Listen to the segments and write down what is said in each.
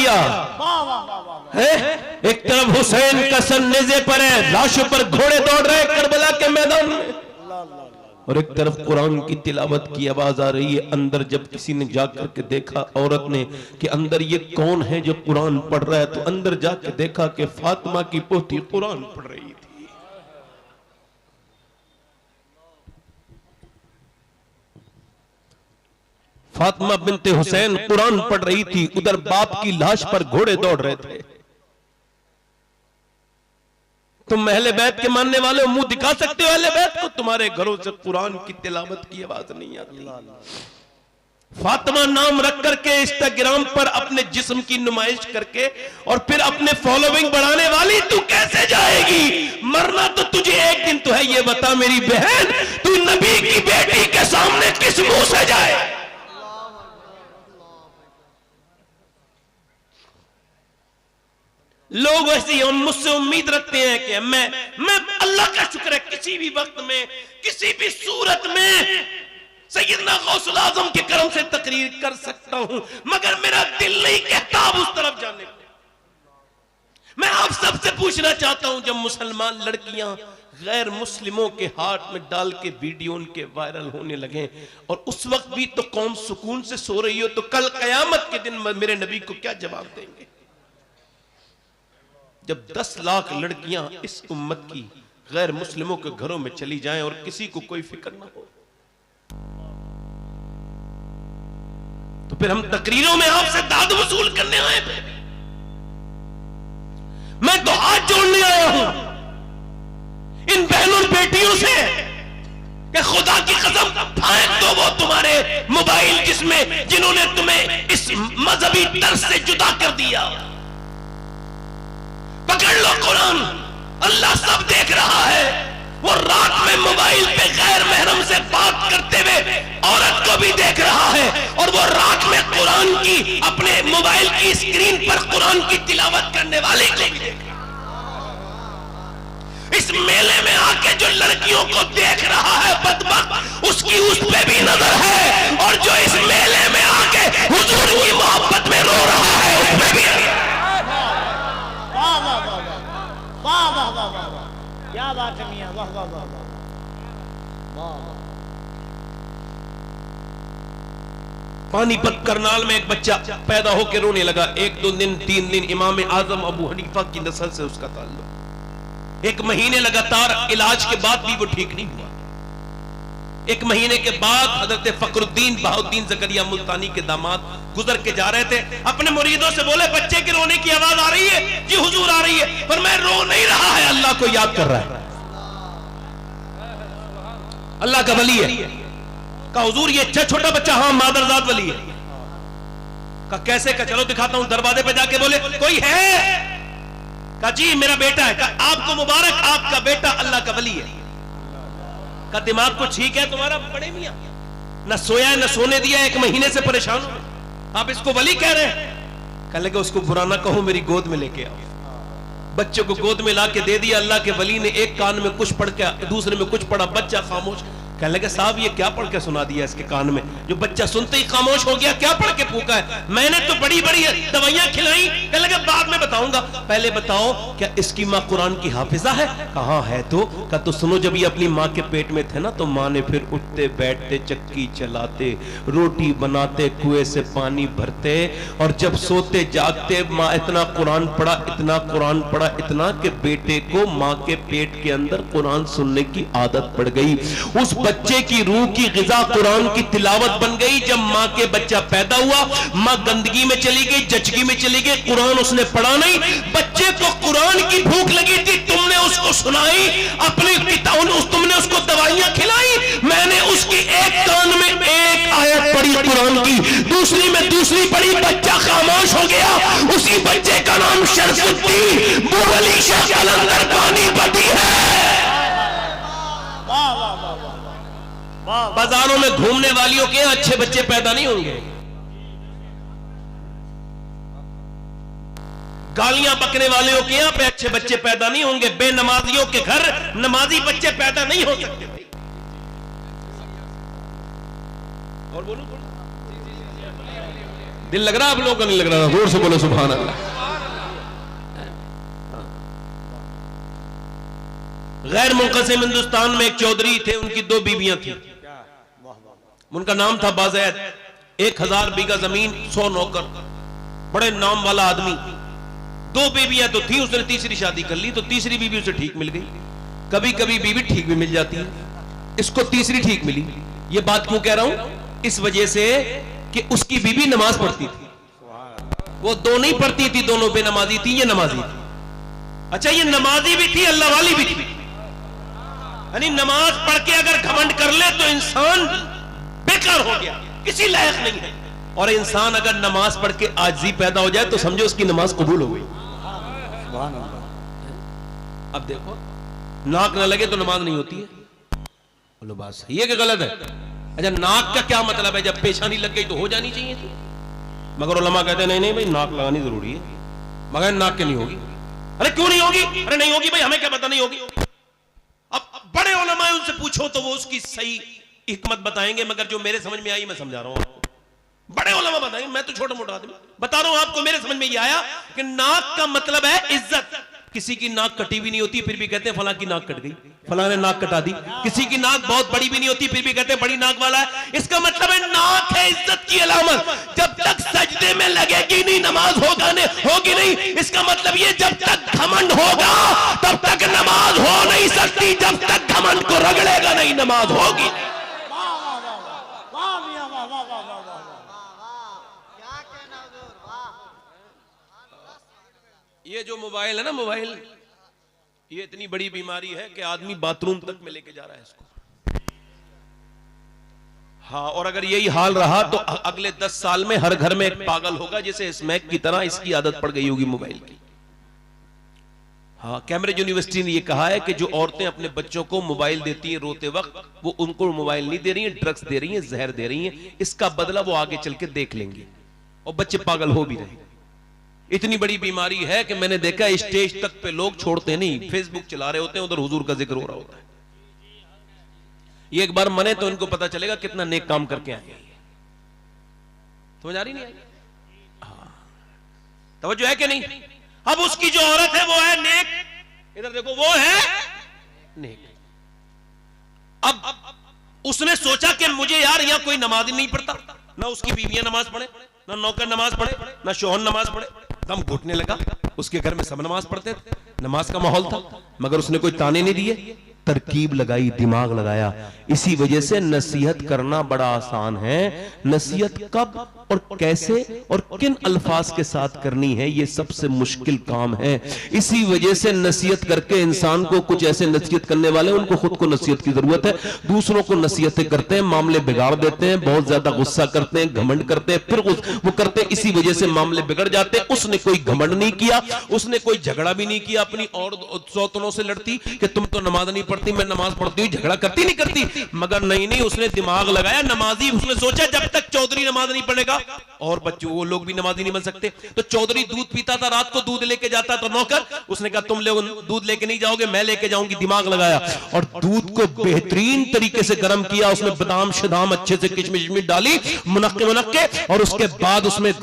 दिया है। एक तरफ हुसैन का सर नेज़े पर है, लाशों पर घोड़े दौड़ रहे करबला के मैदान में, और एक तरफ कुरान की तिलावत की आवाज आ रही है। अंदर जब किसी ने जाकर के देखा, औरत ने, कि अंदर ये कौन है जो कुरान पढ़ रहा है, तो अंदर जाके देखा कि फातिमा की पोती कुरान पढ़ रही थी। फातिमा बिनते हुसैन कुरान पढ़ रही थी, उधर बाप की लाश पर घोड़े दौड़ रहे थे। तुम अहले बैत के मानने वाले हो, मुंह दिखा सकते हो अहले बैत को? तुम्हारे घरों से कुरान की तिलावत की आवाज नहीं आती। फातिमा नाम रख करके इंस्टाग्राम पर अपने जिस्म की नुमाइश करके और फिर अपने फॉलोइंग बढ़ाने वाली, तू कैसे जाएगी? मरना तो तुझे एक दिन तो है। ये बता मेरी बहन, तू नबी की बेटी के सामने किस मुंह से जाए? लोग वैसे ही मुझसे उम्मीद रखते हैं कि मैं अल्लाह का शुक्र है किसी भी वक्त में, किसी भी सूरत में सैयदना गौसुल आजम के करम से तकरीर कर सकता हूं, मगर मेरा दिल नहीं कहता अब उस तरफ जाने को। मैं आप सबसे पूछना चाहता हूं, जब मुसलमान लड़कियां गैर मुस्लिमों के हाथ में डाल के वीडियो उनके वायरल होने लगे, और उस वक्त भी तो कौम सुकून से सो रही हो, तो कल कयामत के दिन मेरे नबी को क्या जवाब देंगे? जब 10 लाख लड़कियां इस उम्मत की गैर मुस्लिमों के घरों में चली जाएं और किसी को कोई फिक्र ना हो, तो फिर हम तकरीरों में आपसे दाद वसूल करने आए थे? मैं तो हाथ जोड़ने आया हूं इन बहनों बेटियों से कि खुदा की कसम फेंक दो वो तुम्हारे मोबाइल जिन्होंने तुम्हें इस मजहबी दर्द से जुदा कर दिया। पकड़ लो कुरान, अल्लाह सब देख रहा है। वो रात में मोबाइल पे गैर महरम से बात करते हुए औरत को भी देख रहा है, और वो रात में कुरान की अपने मोबाइल की स्क्रीन पर कुरान की तिलावत करने वाले को भी देख रहा है। इस मेले में आके जो लड़कियों को देख रहा है बदबख्त, उसकी उस पे भी नजर है, और जो इस मेले में आके हुजूर की मोहब्बत में रो रहा है उस पे भी। वाह वाह वाह वाह वाह, क्या बात है मियां, वाह वाह वाह वाह। पानीपत करनाल में एक बच्चा पैदा होकर रोने लगा। 1 2 दिन 3 दिन इमाम आजम अबू हनीफा की नस्ल से उसका ताल्लुक। 1 महीने लगातार इलाज के बाद भी वो ठीक नहीं हुआ। 1 महीने के बाद हजरत फखरुद्दीन बहाउद्दीन ज़करिया मुल्तानी के दामाद गुजर के जा रहे थे, अपने मुरीदों से बोले बच्चे के रोने की आवाज आ रही है? जी हुजूर आ रही है, पर मैं रो नहीं रहा है, अल्लाह को याद कर रहा है, अल्लाह का वली है। कहा हुजूर ये अच्छा छोटा बच्चा? हाँ मादरजात वली है। कहा कैसे? का चलो दिखाता हूं। दरवाजे पे जाके बोले कोई है? कहा जी मेरा बेटा है। कहा आपको मुबारक, आपका बेटा अल्लाह का वली है। का दिमाग को ठीक है तुम्हारा? बड़े मियां न सोया न सोने दिया, 1 महीने से परेशान हो, आप इसको वली कह रहे हैं? कहने लगे उसको बुरा ना कहो, मेरी गोद में लेके आओ। बच्चे को गोद में लाके दे दिया। अल्लाह के वली ने एक कान में कुछ पढ़ के दूसरे में कुछ पढ़ा, बच्चा खामोश। कहने लगे साहब ये क्या पढ़ के सुना दिया इसके कान में, जो बच्चा सुनते ही खामोश हो गया? क्या पढ़ के फूका है? मैंने तो बड़ी बड़ी दवाइयां खिलाई। कहने लगे बाद में बताऊंगा, पहले बताओ क्या इसकी माँ कुरान की हाफिजा है? कहा है तो। कहा तो सुनो, जब ये अपनी माँ के पेट में थे ना, तो माँ ने फिर उठते बैठते चक्की चलाते रोटी बनाते कुएं से पानी भरते, और जब सोते जागते माँ इतना कुरान पढ़ा, इतना कुरान पढ़ा, इतना कि बेटे को माँ के पेट के अंदर कुरान सुनने की आदत पड़ गई। उस बच्चे की रूह की ग़िज़ा कुरान की तिलावत बन गई। जब माँ के बच्चा पैदा हुआ, माँ गंदगी में चली गई, जचगी में चली गई, कुरान उसने पढ़ा नहीं। बच्चे को कुरान की भूख लगी थी, तुमने उसको सुनाई, अपनी किताब तुमने उसको दवाइयां खिलाई। मैंने उसकी एक कान में एक आयत पढ़ी कुरान की, दूसरी में दूसरी पढ़ी, बच्चा खामोश हो गया। उसी बच्चे का नाम शरफुद्दीन बुगली शाह कलंदर पानीपती है। बाजारों में घूमने वालियों के अच्छे बच्चे पैदा नहीं होंगे, गालियां बकने वालों के यहाँ पे अच्छे बच्चे पैदा नहीं होंगे, बेनमाजियों के घर नमाजी बच्चे पैदा नहीं हो सकते। और बोलूं दिल लग रहा आप लोगों का? नहीं लग रहा? जोर से बोलो सुभान अल्लाह। गैर मुंक़सिम हिंदुस्तान में एक चौधरी थे, उनकी 2 बीवियां थी। उनका नाम था बाज़ैद। 1000 बीघा जमीन, 100 नौकर, बड़े नाम वाला आदमी। 2 बीवियां तो थी, उसने तीसरी शादी कर ली, तो तीसरी बीवी उसे ठीक मिल गई। कभी कभी बीवी ठीक भी मिल जाती है, इसको तीसरी ठीक मिली। ये बात क्यों कह रहा हूं? इस वजह से कि उसकी बीवी नमाज पढ़ती थी, वो 2 नहीं पढ़ती थी, दोनों बेनमाजी थी, ये नमाजी थी। अच्छा, ये नमाजी भी थी, अल्लाह वाली भी थी। यानी नमाज पढ़ के अगर घमंड कर ले तो इंसान बेकार हो गया, किसी लायक नहीं है। और इंसान अगर नमाज पढ़ के आजिज़ी पैदा हो जाए तो समझो उसकी नमाज कबूल हो गई। अब देखो, नाक ना लगे तो नमाज नहीं होती है। बोलो बात सही है कि गलत है? अच्छा, नाक का क्या मतलब है? जब पेशानी लग गई तो हो जानी चाहिए थी, मगर उलमा कहते हैं नहीं नहीं भाई, नाक लगानी जरूरी है, मगर नाक के नहीं होगी। अरे क्यों नहीं होगी? अरे नहीं होगी भाई, हमें क्या पता नहीं होगी। अब बड़े उलमा उनसे पूछो तो वो उसकी सही हिकमत बताएंगे, मगर जो मेरे समझ में आई मैं समझा रहा हूं आपको। बड़े उलमा बताएंगे, मैं तो छोटा मोटा आदमी बता रहा हूं आपको। मेरे समझ में ये आया कि नाक का मतलब है इज्जत। किसी की नाक कटी भी नहीं होती, फिर भी कहते हैं फलां की नाक कट गई, फलां ने नाक कटा दी। किसी की नाक बहुत बड़ी भी नहीं होती, फिर भी कहते हैं बड़ी नाक वाला है। इसका मतलब है नाक है इज्जत की अलामत। जब तक सजदे में लगेगी नहीं, नमाज होगी नहीं। इसका मतलब ये, जब तक घमंड होगा तब तक नमाज हो नहीं सकती। जब तक घमंड को रगड़ेगा नहीं, नमाज होगी नहीं। ये जो मोबाइल है ना, मोबाइल, ये इतनी बड़ी बीमारी है कि आदमी बाथरूम तक में लेके जा रहा है इसको। हाँ, और अगर यही हाल रहा तो अगले 10 साल में हर घर में एक पागल होगा, जैसे स्मैक की तरह इसकी आदत पड़ गई होगी मोबाइल की। हाँ, कैम्ब्रिज यूनिवर्सिटी ने यह कहा है कि जो औरतें अपने बच्चों को मोबाइल देती हैं रोते वक्त, वो उनको मोबाइल नहीं दे रही हैं, ड्रग्स दे रही हैं, जहर दे रही हैं। इसका बदला वो आगे चल के देख लेंगे और बच्चे पागल हो भी रहे। इतनी बड़ी बीमारी है कि मैंने देखा स्टेज तक पे लोग छोड़ते नहीं, फेसबुक चला रहे होते हैं, उधर हुजूर का जिक्र हो रहा होता है। ये एक बार मने तो इनको पता चलेगा कितना नेक काम करके आए। समझ आ रही नहीं? हाँ, तवज्जो है कि नहीं? अब उसकी जो औरत है वो है नेक, इधर देखो, वो है नेक। अब उसने सोचा कि मुझे यार यहां कोई नमाज नहीं पढ़ता, ना उसकी बीवियां नमाज पढ़े, ना नौकर नमाज पढ़े, ना शौहर नमाज पढ़े। दम घुटने लगा। उसके घर में सब नमाज पढ़ते थे, नमाज का माहौल था, मगर उसने कोई ताने नहीं दिए, तरकीब लगाई, दिमाग लगाया। इसी वजह से नसीहत करना बड़ा आसान है। नसीहत कब और कैसे और किन अल्फाज के साथ करनी है, यह सबसे मुश्किल काम है। इसी वजह से नसीहत करके इंसान को, कुछ ऐसे नसीहत करने वाले उनको खुद को नसीहत की जरूरत है, दूसरों को नसीहतें करते हैं, मामले बिगाड़ देते हैं, बहुत ज्यादा गुस्सा करते हैं, घमंड करते हैं, फिर वो करते हैं, इसी वजह से मामले बिगड़ जाते हैं। उसने कोई घमंड नहीं किया, उसने कोई झगड़ा भी नहीं किया अपनी और सौतनों से लड़ती कि तुम तो नमाज नहीं पढ़ती, मैं नमाज पढ़ती हूँ, झगड़ा करती नहीं करती, मगर नहीं, उसने दिमाग लगाया। नमाजी, उसने सोचा जब तक चौधरी नमाज नहीं पढ़ेगा और बच्चों वो लोग भी नमाजी नहीं बन सकते। तो चौधरी दूध पीता था, रात को दूध लेके जाता तो नौकर, उसने कहा तुम लोग दूध लेके नहीं जाओगे, मैं लेके जाऊंगी। दिमाग लगाया और दूध को बेहतरीन तरीके से गर्म किया, उसमें बादाम शदाम अच्छे से किशमिश डाली, मुनक्के, और उसके बाद उसमें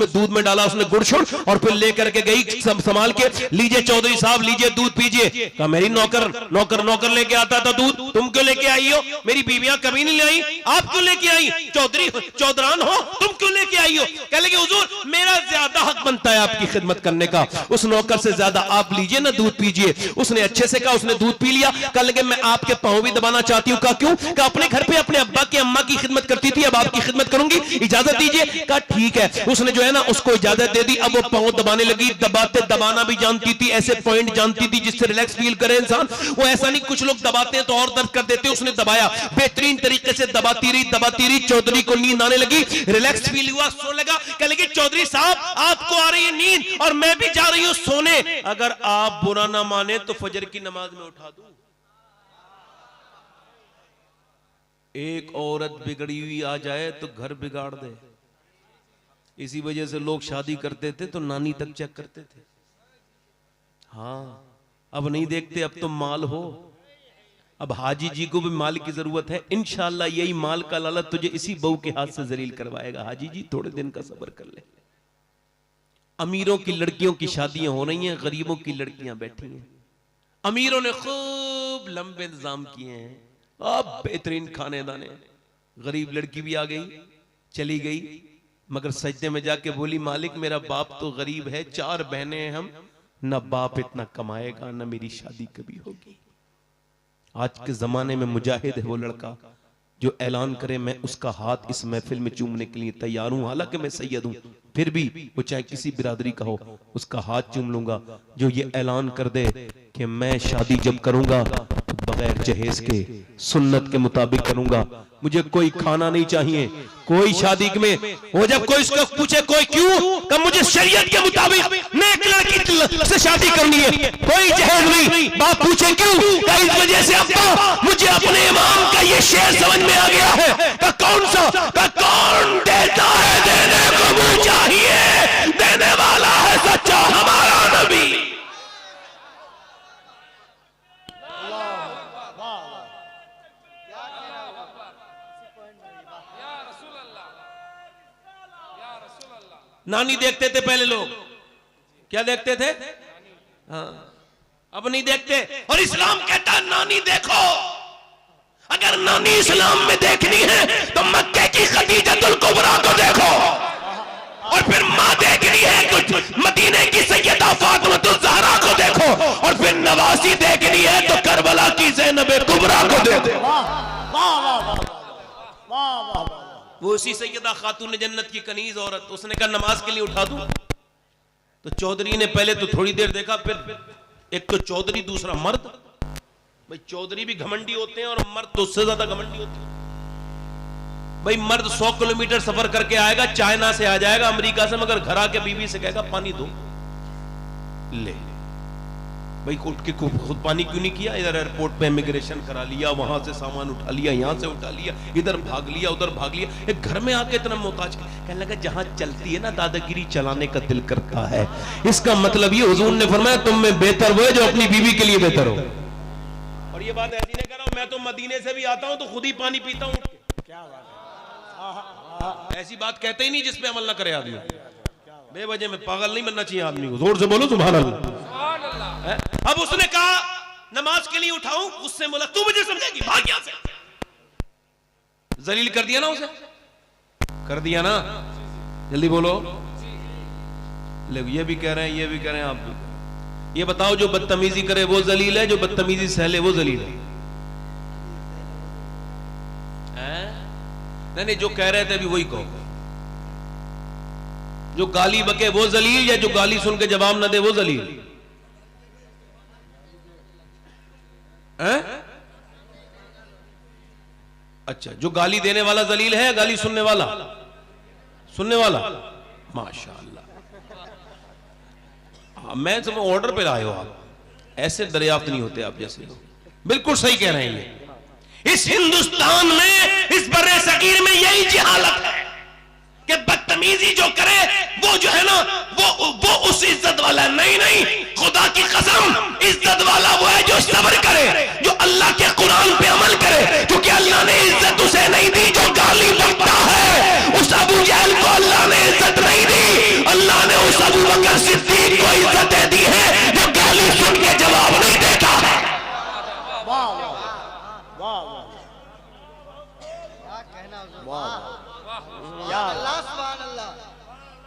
दूध में डाला उसने गुड़ शुड़, और फिर लेकर के गई संभाल के, लीजिए चौधरी साहब, लीजिए दूध पीजिए। कहा मेरी नौकर लेके आता था दूध, तुम क्यों लेके आई हो? मेरी बीवियां कभी नहीं लाई, आप क्यों लेके आई? चौधरान हो, तुम क्यों लेके आई हो? कह लगे हुजूर, मेरा ज्यादा हक बनता है आपकी खिदमत करने का, उस नौकर से ज्यादा आप लीजिए ना, दूध पीजिए। उसने अच्छे से कहा, उसने दूध पी लिया। कह लगे मैं आपके पांव भी दबाना चाहती हूँ। कहा क्यों? कहा अपने घर पे अपने अब्बा की अम्मा की खिदमत करती थी, अब आपकी खिदमत करूंगी, इजाजत दीजिए। कहा ठीक है। उसने जो है ना उसको इजाजत दे दी। अब वो पांव दबाने लगी, दबाना भी जानती थी, ऐसे पॉइंट जानती थी जिससे रिलैक्स फील करे इंसान। वो ऐसा नहीं, कुछ लोग दबाते हैं तो और दर्द कर देते, उसने दबाया, बेहतरीन तरीके से दबाती रही। चौधरी को नींद आने लगी, रिलैक्स फील हुआ, सो लगा। कह लगी चौधरी साहब आपको आ रही है नींद और मैं भी जा रही हूं सोने, अगर आप बुरा ना माने तो फजर की नमाज में उठा दूं। एक औरत बिगड़ी हुई आ जाए तो घर बिगाड़ दे। इसी वजह से लोग शादी करते थे तो नानी तक चेक करते थे। हाँ, अब नहीं देखते, अब तो माल हो, अब हाजी जी को भी माल की जरूरत है, इंशाअल्लाह यही माल का लालच तुझे इसी बहू के हाथ से जलील करवाएगा। हाजी जी थोड़े दिन का सब्र कर ले। अमीरों की लड़कियों की शादियां हो रही हैं, गरीबों की लड़कियां बैठी हैं। अमीरों ने खूब लंबे इंतजाम किए हैं, अब बेहतरीन खाने दाने। गरीब लड़की भी आ गई, चली गई, मगर सजदे में जाके बोली मालिक मेरा बाप तो गरीब है, 4 बहनें हैं हम, न बाप इतना कमाएगा न मेरी शादी कभी होगी। आज के जमाने में मुजाहिद है वो लड़का जो ऐलान करे मैं उसका हाथ इस महफिल में चूमने के लिए तैयार हूं, हालांकि मैं सैयद हूं, फिर भी वो चाहे किसी बिरादरी का हो उसका हाथ चूम लूंगा। जो ये ऐलान कर दे कि मैं शादी जब करूंगा तो बगैर जहेज के सुन्नत के मुताबिक करूंगा, मुझे कोई खाना नहीं चाहिए, कोई शादी में वो जब कोई उसको पूछे कोई क्यों, कब मुझे शरीयत के मुताबिक नेक लड़की से शादी करनी है, कोई जहेज नहीं। बाप पूछे क्यों, इस वजह से अब्बा मुझे अपने इमाम का ये शेर समझ में आ गया है। का कौन सा, का कौन देता है, देने को मुझे चाहिए, देने वाला है सच्चा हमारा नबी। नानी देखते थे पहले लोग, क्या देखते थे? हाँ, अब नहीं देखते। और इस्लाम कहता है नानी देखो। अगर नानी इस्लाम में देखनी है तो मक्के की खदीजतुल कुबरा को देखो, और फिर माँ देखनी है कुछ मदीने की सैयदा फातिमातुल ज़हरा को देखो, और फिर नवासी देखनी है तो करबला की ज़ैनब कुबरा को देखो। वो उसी सैयदा खातून जन्नत की कनीज औरत, उसने कहा नमाज के लिए उठा दूं, तो चौधरी ने पहले तो थोड़ी देर देखा, फिर एक तो चौधरी दूसरा मर्द, भाई चौधरी भी घमंडी होते हैं और मर्द तो उससे ज्यादा घमंडी होते हैं। भाई मर्द 100 किलोमीटर सफर करके आएगा, चाइना से आ जाएगा, अमेरिका से, मगर घर आके बीवी से कहेगा पानी दो, ले भाई उठ के खुद पानी क्यों नहीं किया? इधर एयरपोर्ट पे इमिग्रेशन करा लिया, वहां से सामान उठा लिया, यहां से उठा लिया, इधर भाग लिया, उधर भाग लिया, एक घर में आके इतना मोहताज। कहने लगा जहां चलती है ना दादागिरी चलाने का दिल करता है। इसका मतलब ये हुजूर ने फरमाया तुम में बेहतर वो है जो अपनी बीवी के लिए बेहतर हो। और ये बात ऐसी नहीं कर रहा हूं, मैं तो मदीने से भी आता हूं तो खुद ही पानी पीता हूं। क्या बात है? ऐसी बात कहते ही नहीं जिसपे अमल ना करे आदमी। बेवजह में पागल नहीं बनना चाहिए आदमी को। जोर से बोलो सुभान अल्लाह। अब उसने कहा नमाज के लिए उठाऊं, उससे बोला तू मुझे समझेगी, भाग यहां से। जलील कर दिया ना उसे, कर दिया ना, जल्दी बोलो। ये भी कह रहे हैं, ये भी कह रहे हैं, आप भी। ये बताओ जो बदतमीजी करे वो जलील है, जो बदतमीजी सहले वो जलील है? नहीं, जो कह रहे थे अभी वही कहो। जो गाली बके वो जलील, या जो गाली सुन के जवाब ना दे वो जलील? अच्छा, जो गाली देने वाला जलील है, गाली सुनने वाला? सुनने वाला माशाअल्लाह। मैं सब ऑर्डर पे लाए हो आप, ऐसे दरियाफ्त नहीं होते आप जैसे लोग। बिल्कुल सही कह रहे हैं। ये इस हिंदुस्तान में, इस बर्रे सगीर में यही जहालत है कि बदतमीजी जो करे वो जो है ना वो उस इज्जत वाला नहीं। नहीं, खुदा की कसम इज्जत वाला वो है जो सब्र करे, जो अल्लाह के कुरान पे अमल करे, क्योंकि अल्लाह ने इज्जत उसे नहीं दी जो गाली बकता है। उस अबू जहल को अल्लाह ने इज्जत नहीं दी, अल्लाह ने उस अबू बकर सिद्दीक को इज्जत दी है जो गाली सुन के जवाब नहीं देता है।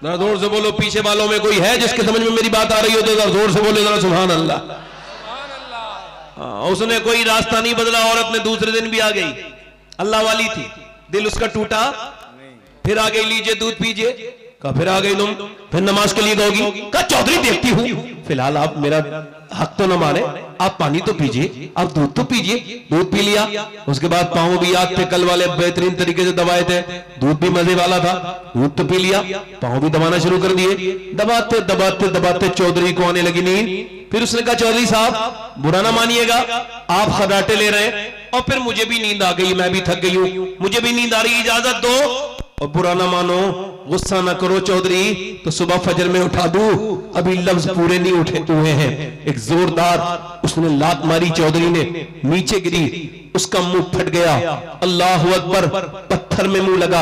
जरा जोर से बोलो, पीछे वालों में कोई है जिसके समझ में मेरी बात आ रही हो तो जरा जोर से बोले, जरा सुभान अल्लाह। उसने कोई रास्ता नहीं बदला, औरत ने दूसरे दिन भी आ गई, अल्लाह वाली थी, दिल उसका टूटा, फिर आ गई लीजिए दूध पीजिए, कहा फिर आ गई तुम, फिर नमाज के लिए गओगी, कहा चौधरी देखती हूँ, फिलहाल आप मेरा हक तो न माने, आप पानी तो पीजिए, आप दूध तो पीजिए, दूध पी लिया। उसके बाद पाँव भी याद थे कल वाले बेहतरीन तरीके से दबाए थे, दूध भी मजे वाला था, दूध तो पी लिया, पाँव भी दबाना शुरू कर दिए। दबाते दबाते दबाते चौधरी को आने लगी नींद। फिर उसने कहा चौधरी साहब बुरा ना मानिएगा, आप खर्राटे ले रहे हैं और फिर मुझे भी नींद आ गई, मैं भी थक गई हूँ, मुझे भी नींद आ रही, इजाजत दो। और बुरा ना मानो, गुस्सा ना करो चौधरी, तो सुबह फजर में उठा दूं, अभी लफ्ज पूरे नहीं उठे हुए हैं। एक जोरदार उसने लात मारी, चौधरी ने नीचे गिरी, उसका मुंह फट गया। अल्लाह अकबर, पत्थर में मुंह लगा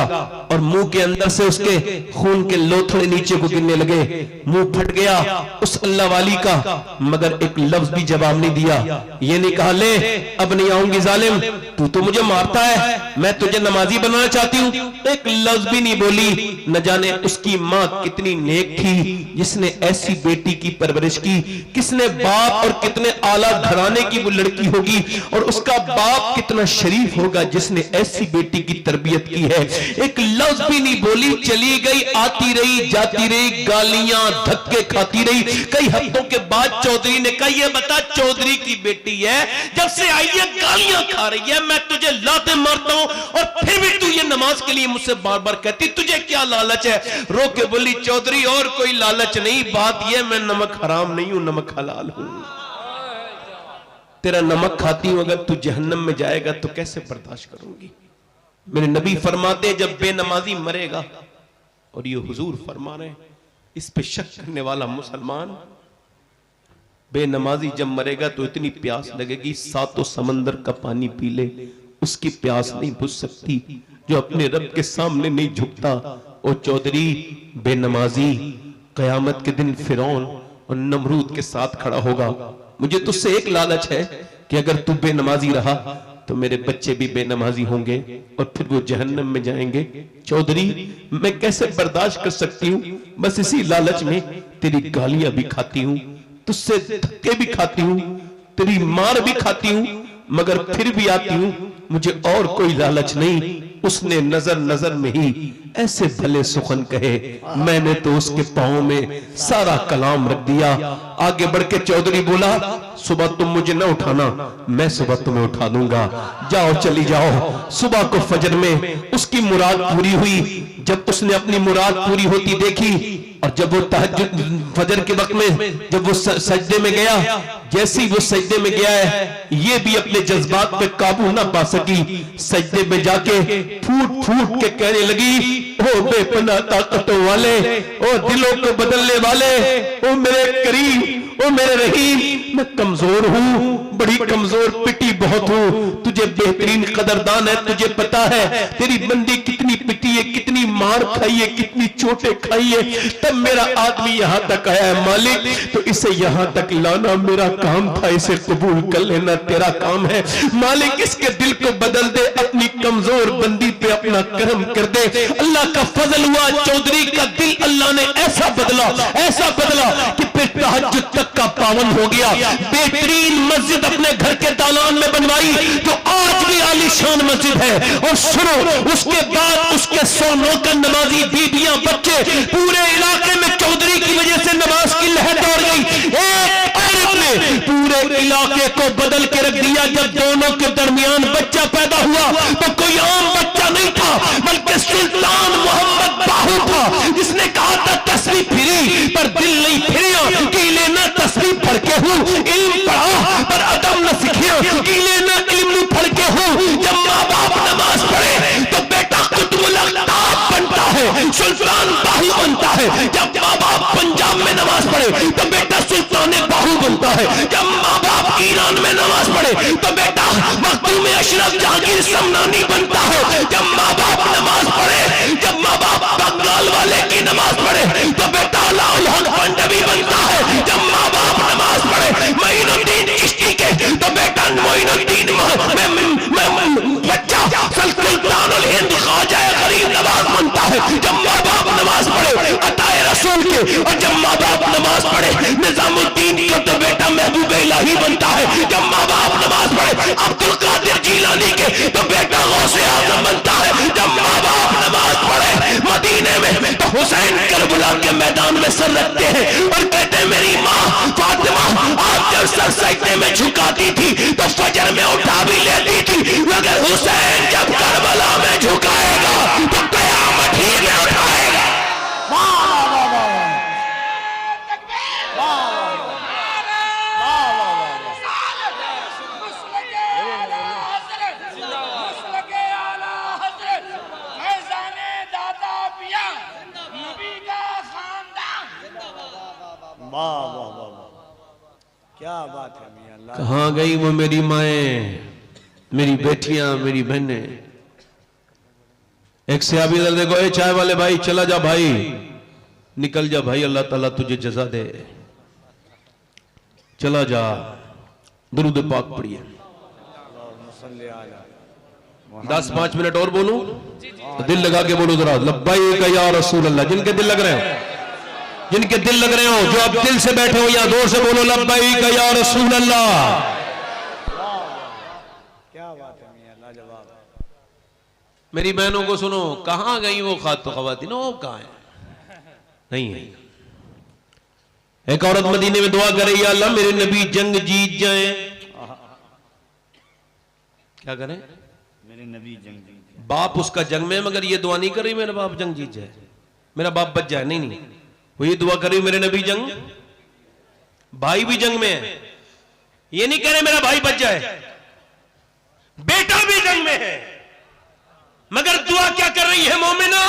और मुंह के अंदर से उसके खून के लोथड़े नीचे को गिरने लगे। मुंह फट गया उस अल्लाह वाली का, मगर एक लफ्ज भी जवाब नहीं दिया। ये नहीं कहा ले अब नहीं आऊंगी जालिम, तू तो मुझे मारता है, मैं तुझे नमाजी बनाना चाहती हूं। एक लफ्ज भी नहीं बोली। न जाने उसकी मां कितनी नेक थी जिसने ऐसी बेटी की परवरिश की, किसने बाप और कितने आला घराने की वो लड़की होगी, और उसका बाप कितना शरीफ होगा जिसने ऐसी बेटी की तरबियत की है। एक लफ्ज भी नहीं बोली, चली गई, आती रही, जाती रही, गालियां धक्के खाती रही। कई हफ्तों के बाद चौधरी ने कहा, ये बता चौधरी की बेटी है, जब से आई है गालियां खा रही है, मैं तुझे लाते मारता हूं और फिर भी तू ये नमाज के लिए मुझसे बार बार कहती, तुझे क्या लालच है? रो के बोली, चौधरी और कोई लालच नहीं, बात यह मैं नमक हराम नहीं हूं, नमक हलाल हूं। तेरा नमक खाती हूं, अगर तू जहन्नम में जाएगा तो कैसे बर्दाश्त करूंगी? मेरे नबी फरमाते हैं जब बेनमाजी मरेगा, और ये हुजूर फरमा रहे हैं, इस पे शक करने वाला मुसलमान बेनमाजी जब मरेगा तो इतनी प्यास लगेगी सातों समंदर का पानी पी ले, उसकी प्यास नहीं बुझ सकती। जो अपने रब के सामने नहीं झुकता, ओ चौधरी बेनमाजी कयामत के दिन फिरौन और नमरूद के साथ खड़ा होगा। मुझे तुझसे एक लालच है कि अगर तू बेनमाजी रहा तो मेरे बच्चे भी बेनमाजी होंगे और फिर वो जहन्नम में जाएंगे। चौधरी मैं कैसे बर्दाश्त कर सकती हूँ? बस इसी लालच में तेरी गालियां भी खाती हूँ, तुझसे धक्के भी खाती हूँ, तेरी मार भी खाती हूँ, मगर फिर भी आती हूँ, मुझे और कोई लालच नहीं। उसने नजर नजर में ही ऐसे भले सुखन कहे, मैंने तो उसके पांव में सारा कलाम रख दिया। आगे बढ़ के चौधरी बोला, सुबह तुम मुझे न उठाना, मैं सुबह तुम्हें उठा दूंगा, जाओ चली जाओ। सुबह को फजर में उसकी मुराद पूरी हुई। जब उसने अपनी मुराद पूरी होती देखी, और जब वो तहज्जुद फजर के वक्त में जब वो सजदे में गया, जैसे ही वो सजदे में गया है, ये भी अपने जज्बात पे काबू ना पा सकी। सजदे में जाके फूट फूट के कहने लगी, ओ बेपनाह ताकतों वाले, ओ दिलों को बदलने वाले, ओ मेरे करीम, ओ मेरे रहीम, मैं कमजोर हूँ, बड़ी कमजोर पिटी बहुत हूँ, तुझे बेहतरीन कदरदान है, तुझे पता है तेरी बंदी कितनी पिटी है, कितनी मार खाई है, कितनी चोटें खाई है, तब मेरा आदमी यहाँ तक आया है। मालिक तो इसे यहाँ तक लाना मेरा काम था, इसे कबूल कर लेना तेरा काम है। मालिक इसके दिल को बदल दे, अपनी कमजोर बंदी पे अपना करम कर दे। अल्लाह का फजल हुआ, चौधरी का दिल अल्लाह ने ऐसा बदला कि फिर तहज्जुद तक का पावन हो गया। बेहतरीन मस्जिद अपने घर के दालान में बनवाई, जो आज भी आलीशान मस्जिद है। और सुनो, उसके बाद उसके 100 नौकर नमाजी, बीबियां, बच्चे, पूरे इलाके में चौधरी की वजह से नमाज की लहर दौड़ गई। एक औरत ने पूरे इलाके को बदल के रख दिया। जब दोनों के दरमियान बच्चा पैदा हुआ तो कोई आम बच्चा नहीं था, बल्कि सुल्तान मोहम्मद बाहू था, जिसने कहा था तस्वीर फिरी पर दिल नहीं फिरिया, कि लेना तस्वीर पढ़ के हूँ, इल्म पढ़ा पर अदब न सीखिया, कि लेना इल्म पढ़ के हूँ। जब माँ बाप नमाज पढ़े तो बेटा कुतुबुल अख्ताब बनता है, सुल्तान बाहू बनता है। जब माँ बाप पंजाब में नमाज पढ़े तो बेटा सुल्तान बाहू बनता है। जब माँ बाप ईरान में नमाज पढ़े तो बेटा मखदूम अशरफ जहांगीर समनानी बनता है। जब माँ बाप नमाज पढ़े, जब माँ बाप बंगाल वाले की नमाज पढ़े तो बेटा अलाउल हक पंजाबी बनता है। जब माँ बाप नमाज पढ़े मोइनुद्दीन चिश्ती के तो बेटा मोइनुद्दीन बच्चा सुल्तानुल हिंद ख्वाजा गरीब नवाज बनता है। जब माँ बाप नमाज पढ़े अताए रसूल के, और जब माँ बाप नमाज पढ़े निजामुद्दीन के तो बेटा महबूब इलाही बनता है। जब माँ बाप नमाज पढ़े अब्दुल कादिर जीलानी के तो बेटा गौसे आजम बनता है। जब माँ बाप नमाज पढ़े मदीने में तो हुसैन करबला के मैदान में सर रखते हैं और कहते हैं मेरी माँ फातिमा आप जब सर सजदे में झुकाती थी तो फजर में उठा भी लेती थी, मगर हुसैन जब करबला में झुकाएगा तो कयामत ही में उठाएगा। वाह वाह वाह वाह, क्या बात है मियां अल्लाह। कहां गई वो मेरी माएं, मेरी बेटियां, मेरी बहनें। एक सहाबी देखो, ए चाय वाले भाई चला जा भाई, निकल जा भाई, अल्लाह ताला तुझे जज़ा दे, चला जा। दुरूद पाक पढ़िए। 10-5 मिनट और बोलूं तो दिल लगा के बोलो जरा, लब्बैक या रसूल अल्लाह। जिनके दिल लग रहे हो, जिनके दिल लग रहे हो, जो आप दिल से बैठे हो, या जोर से बोलो लब्बैक या रसूल अल्लाह। क्या बात है मियां लाजवाब। मेरी बहनों को सुनो, कहां गई वो खवातीन, वो कहां है? नहीं है। एक औरत मदीने में दुआ कर रही है, अल्लाह मेरे नबी जंग जीत जाए। क्या करें? मेरे नबी जंग जीत जाए। बाप उसका जंग में, मगर ये दुआ नहीं कर रही मेरा बाप जंग जीत जाए, मेरा बाप बच जाए। नहीं नहीं, वो ये दुआ कर रही मेरे नबी जंग, भाई भी जंग में है, ये नहीं कह रहे मेरा भाई बच जाए, बेटा भी जंग में है, मगर दुआ क्या कर रही है मोमिना?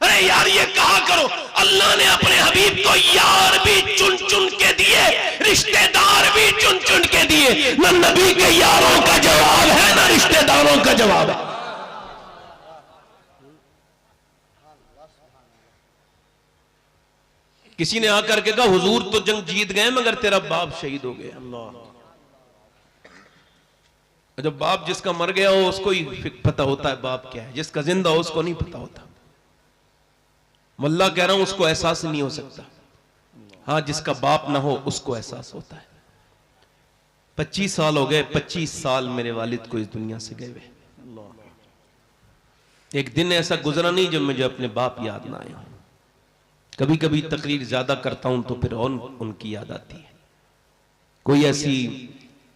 अरे यार ये कहा करो, अल्लाह ने अपने हबीब को यार भी चुन चुन के दिए, रिश्तेदार भी चुन चुन के दिए। न नबी के यारों का जवाब है, न रिश्तेदारों का जवाब है। किसी ने आकर के कहा, हुजूर तो जंग जीत गए मगर तेरा बाप शहीद हो गया। जब बाप जिसका मर गया हो उसको ही पता होता है बाप क्या है, जिसका जिंदा हो उसको नहीं पता होता। वल्लाह कह रहा हूं, उसको एहसास नहीं हो सकता। हाँ, जिसका बाप ना हो उसको एहसास होता है। 25 साल हो गए, 25 साल मेरे वालिद को इस दुनिया से गए हुए। एक दिन ऐसा गुजरा नहीं जब मुझे अपने बाप याद ना आया। कभी कभी तकरीर ज्यादा करता हूं तो फिर और उनकी याद आती है। कोई ऐसी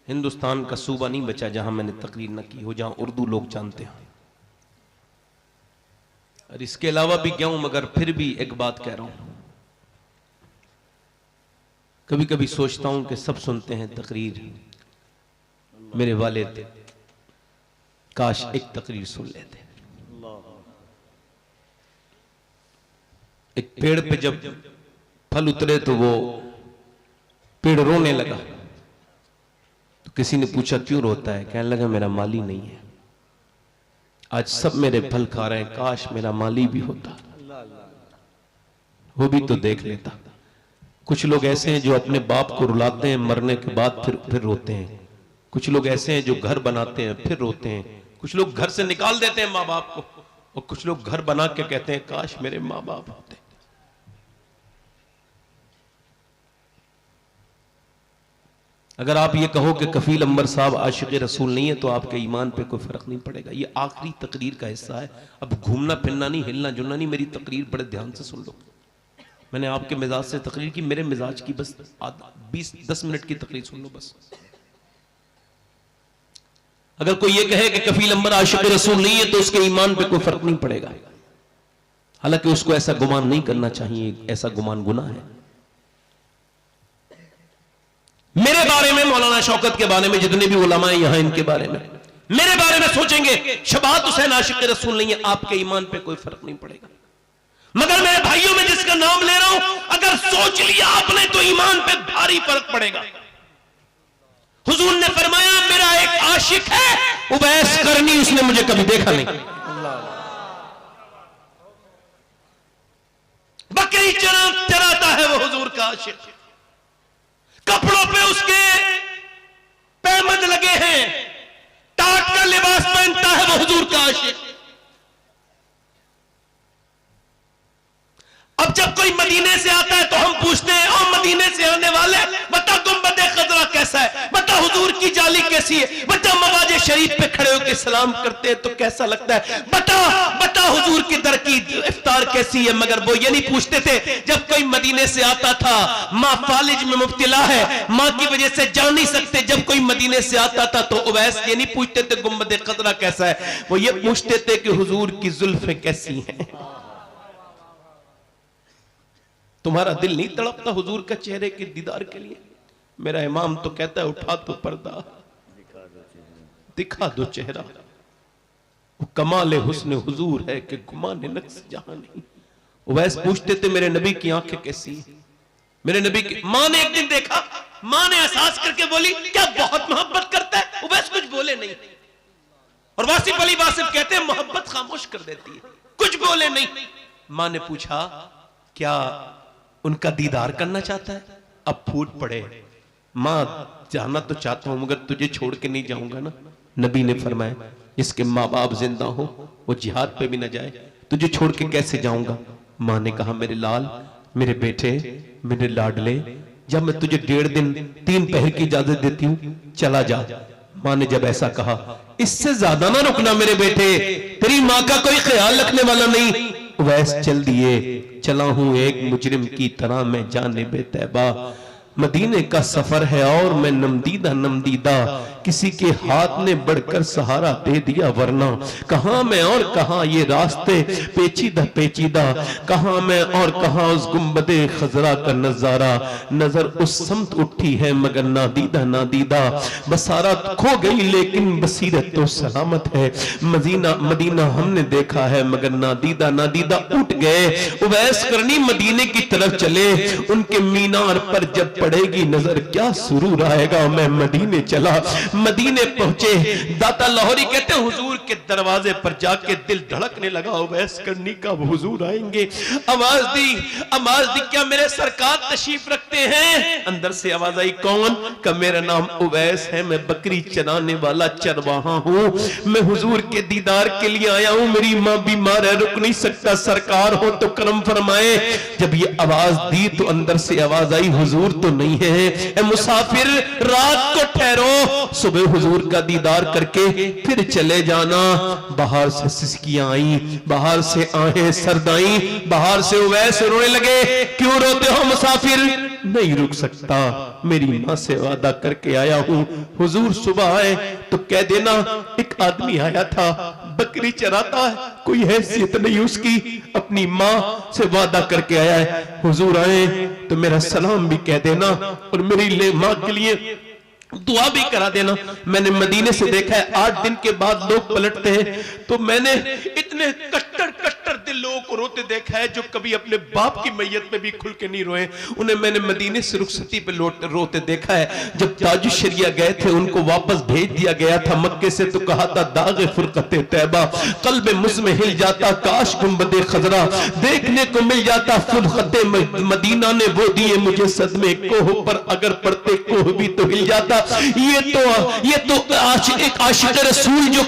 हिंदुस्तान का सूबा नहीं बचा जहां मैंने तकरीर न की हो, जहां उर्दू लोग जानते हो। और इसके अलावा भी क्या हूं, मगर फिर भी एक बात कह रहा हूं, कभी कभी सोचता हूं कि सब सुनते हैं तकरीर, मेरे वालिद काश एक तकरीर सुन लेते। एक पेड़ पे जब फल उतरे तो वो पेड़ रोने लगा, तो किसी ने पूछा क्यों रोता है? कहने लगा मेरा माली नहीं है, आज सब मेरे फल खा रहे हैं, काश मेरा माली भी होता, वो भी तो देख लेता। कुछ लोग ऐसे हैं जो अपने बाप को रुलाते हैं, मरने के बाद फिर रोते हैं। कुछ लोग ऐसे हैं जो घर बनाते हैं फिर रोते हैं। कुछ लोग घर से निकाल देते हैं माँ बाप को, और कुछ लोग घर बना के कहते हैं काश मेरे माँ बाप होते। अगर आप ये कहो कि कफील अंबर साहब आशिक़ रसूल नहीं है तो आपके ईमान पे कोई फर्क नहीं पड़ेगा। ये आखिरी तकरीर का हिस्सा है, अब घूमना फिरना नहीं, हिलना जुलना नहीं। मेरी तकरीर बड़े ध्यान से सुन लो। मैंने आपके मिजाज से तकरीर की, मेरे मिजाज की बस 20-10 मिनट की तकरीर सुन लो बस। अगर कोई ये कहे कि कफील अंबर आशिक़ रसूल नहीं है तो उसके ईमान पे कोई फर्क नहीं पड़ेगा, हालांकि उसको ऐसा गुमान नहीं करना चाहिए, ऐसा गुमान गुनाह है। मेरे बारे में, मौलाना शौकत के बारे में, जितने भी उलमा हैं यहां, इनके बारे में, मेरे बारे में सोचेंगे शबात हुसैन आशिक़ रसूल नहीं है, आपके ईमान पे कोई फर्क नहीं पड़ेगा। मगर मेरे भाइयों में जिसका नाम ले रहा हूं, अगर सोच लिया आपने तो ईमान पे भारी फर्क पड़ेगा। हुजूर ने फरमाया मेरा एक आशिक है उवैस करनी, उसने मुझे कभी देखा नहीं। बकरी चराता है वो हुजूर का आशिक, कपड़ों पे उसके पैमद लगे हैं, टाट का लिबास पहनता है वो हुजूर का आशिक। अब जब कोई मदीने से आता है तो हम पूछते हैं, और मदीने से आने वाले बता गुंबदे खजरा कैसा है, बता हुजूर की जाली कैसी है, बता मवाजे शरीफ पे खड़े होकर सलाम करते हैं तो कैसा लगता है, बता हुजूर की दर की इफ्तार कैसी है। मगर वो ये नहीं पूछते थे, जब कोई मदीने से आता था, माँ फालिज में मुब्तला है, माँ की वजह से जा नहीं सकते, जब कोई मदीने से आता था तो उवैस ये नहीं पूछते थे गुंबदे खजरा कैसा है, वो ये पूछते थे कि हुजूर की जुल्फें कैसी हैं। तुम्हारा दिल नहीं तड़पता हुजूर का चेहरे के दीदार के लिए? मेरा इमाम तो कहता है उठा तो पर्दा, दिखा दो चेहरा, वो कमाल हुस्न हुजूर है कि गुमान नक्स जहां नहीं। वैसे पूछते थे मेरे नबी की आंखें कैसी, मेरे नबी की मां ने एक दिन देखा, मां ने एहसास करके बोली क्या बहुत मोहब्बत करता है उवैस? कुछ बोले नहीं। और वासिफ अली वासिफ कहते हैं मोहब्बत खामोश कर देती है, कुछ बोले नहीं। मां ने पूछा क्या उनका दीदार करना चाहता है? अब फूट पड़े, मां जाना तो चाहता हूं मगर तुझे छोड़ के नहीं जाऊंगा ना। नबी ने फरमाया जिसके माँ बाप जिंदा हो वो जिहाद पे भी ना जाए, तुझे छोड़ के कैसे जाऊंगा? मां ने कहा मेरे लाल, मेरे बेटे, मेरे लाडले, जब मैं तुझे 1.5 दिन 3 पहर की इजाजत देती हूं, चला जा। मां ने जब ऐसा कहा इससे ज्यादा ना रुकना मेरे बेटे, तेरी मां का कोई ख्याल रखने वाला नहीं। वैस चल दिए, चला हूं एक मुजरिम की तरह मैं जानिबे तैबा। मदीने का सफर है और मैं नमदीदा नमदीदा, किसी के हाथ ने बढ़कर सहारा दे दिया वरना। कहां मैं और कहां ये रास्ते पेचीदा पेचीदा, कहां मैं और कहां उस गुंबदे खजरा का नजारा। नजर उस समत उठी है मगर नादीदा नादीदा, बसारत खो गई लेकिन बसीरत तो सलामत है। मदीना हमने देखा है मगर नादीदा नादीदा उठ गए। उवैस करनी मदीने की तरफ चले, उनके मीनार पर जब पड़ेगी नजर क्या सुरूर आएगा। मैं मदीने चला, मदीने पहुंचे, दाता लाहौरी कहते हैं हुजूर के दरवाजे पर जाके दिल धड़कने लगा, उवैस करनी का हुजूर आएंगे। आवाज दी क्या मेरे सरकार तशरीफ रखते हैं? अंदर से आवाज आई कौन? का मेरा नाम उवैस है, मैं बकरी चराने वाला चरवाहा हूं, मैं हुजूर के दीदार के लिए आया हूं, मेरी मां बीमार है, रुक नहीं सकता, सरकार हो तो करम फरमाए। जब ये आवाज दी तो अंदर से आवाज आई हुजूर तो नहीं है, ए मुसाफिर रात को ठहरो, सुबह हुजूर का दीदार करके फिर चले जाना। बाहर से सिसकियां आई, बाहर से आहें सर्द आई, बाहर से उवैस रोने लगे। क्यों रोते हो मुसाफिर? नहीं रुक सकता, मेरी मां से वादा करके आया हूं, हुजूर सुबह आए तो कह देना एक आदमी आया था, बकरी चराता है, कोई हैसियत नहीं उसकी, अपनी मां से वादा करके आया है, हुजूर आए तो मेरा सलाम भी कह देना और मेरी मां के लिए दुआ भी करा देना। मैंने मदीने से देखा है 8 दिन के बाद लोग पलटते हैं, तो मैंने इतने कट्टर दिल लोगों को रोते देखा है जो कभी अपने बाप की मैयत में भी खुल के नहीं रोए, उन्हें मैंने मदीने से रुखसती पे रोते देखा है। जब ताजु शरिया गए थे उनको वापस भेज दिया गया था मक्के से, तो कहा था दागे फुरकते तैबा, कल्ब मुझ में हिल जाता, काश गुंबदे खजरा देखने को मिल जाता, फुरकते मदीना ने वो दिए मुझे सदमे, कोह पर अगर पड़ते कोह भी तो हिल जाता। ये तो एक आशिक रसूल जो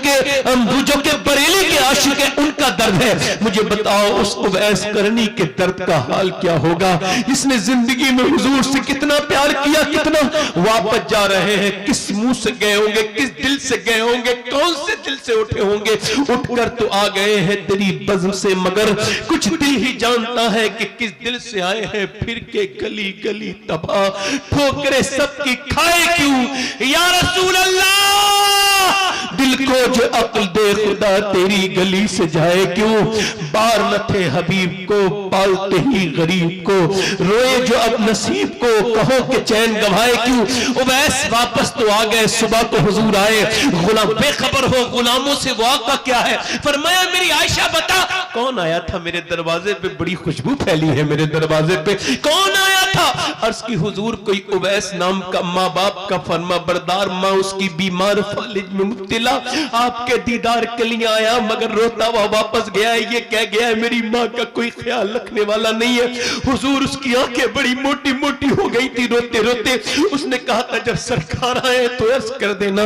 के बरेली के आशिक है, उनका दर्द है। मुझे बताओ उस उवैस करनी के दर्द का हाल क्या होगा, इसने जिंदगी में हुजूर से कितना प्यार किया, कितना। वापस जा रहे हैं, किस मुंह से गए होंगे, किस दिल से गए होंगे, कौन से दिल से उठे होंगे, उठकर तो आ गए हैं तेरी बज़्म से, मगर कुछ दिल ही जानता है कि किस दिल से आए हैं, फिर के गली गली तबाह, ठोकरे सबकी खाए क्यों या रसूल अल्लाह, दिल को जो अक्ल दे खुदा तेरी गली से जाए क्यों, बार न थे हबीब को पालते ही गरीब को, रोए जो अब नसीब को कहो कि चैन गवाए क्यों। उवैस वापस तो आ गए, सुबह को हुजूर आए, गुलाम बेखबर हो गुलामों से वाक़ा क्या है, फरमाया मेरी आयशा बता कौन आया था मेरे दरवाजे पे, बड़ी खुशबू फैली है मेरे दरवाजे पे, कौन आया था? अर्ज की हुजूर कोई उवैस नाम का माँ बाप का फरमा बरदार, माँ उसकी बीमार फालिज में मुब्तला, आपके दीदार के लिए आया मगर रोता हुआ वापस गया है, ये कह गया है मेरी माँ का कोई ख्याल रखने वाला नहीं है। हुजूर उसकी आंखें बड़ी मोटी मोटी हो गई थी रोते रोते, उसने कहा था जब सरकार आए तो अर्ज कर देना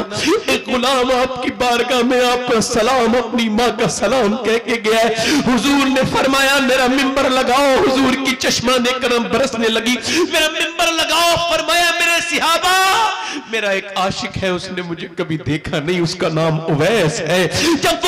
एक गुलाम आपकी बारगाह में आपका सलाम, अपनी माँ का सलाम कह के गया है। हुजूर ने फरमाया मेरा मिंबर लगाओ, हुजूर की चश्माने करम बरसने लगी, मेरा मिंबर लगाओ, फरमाया मेरे सिहाबा मेरा एक आशिक है, उसने मुझे कभी देखा नहीं, उसका नाम उवैस है। जब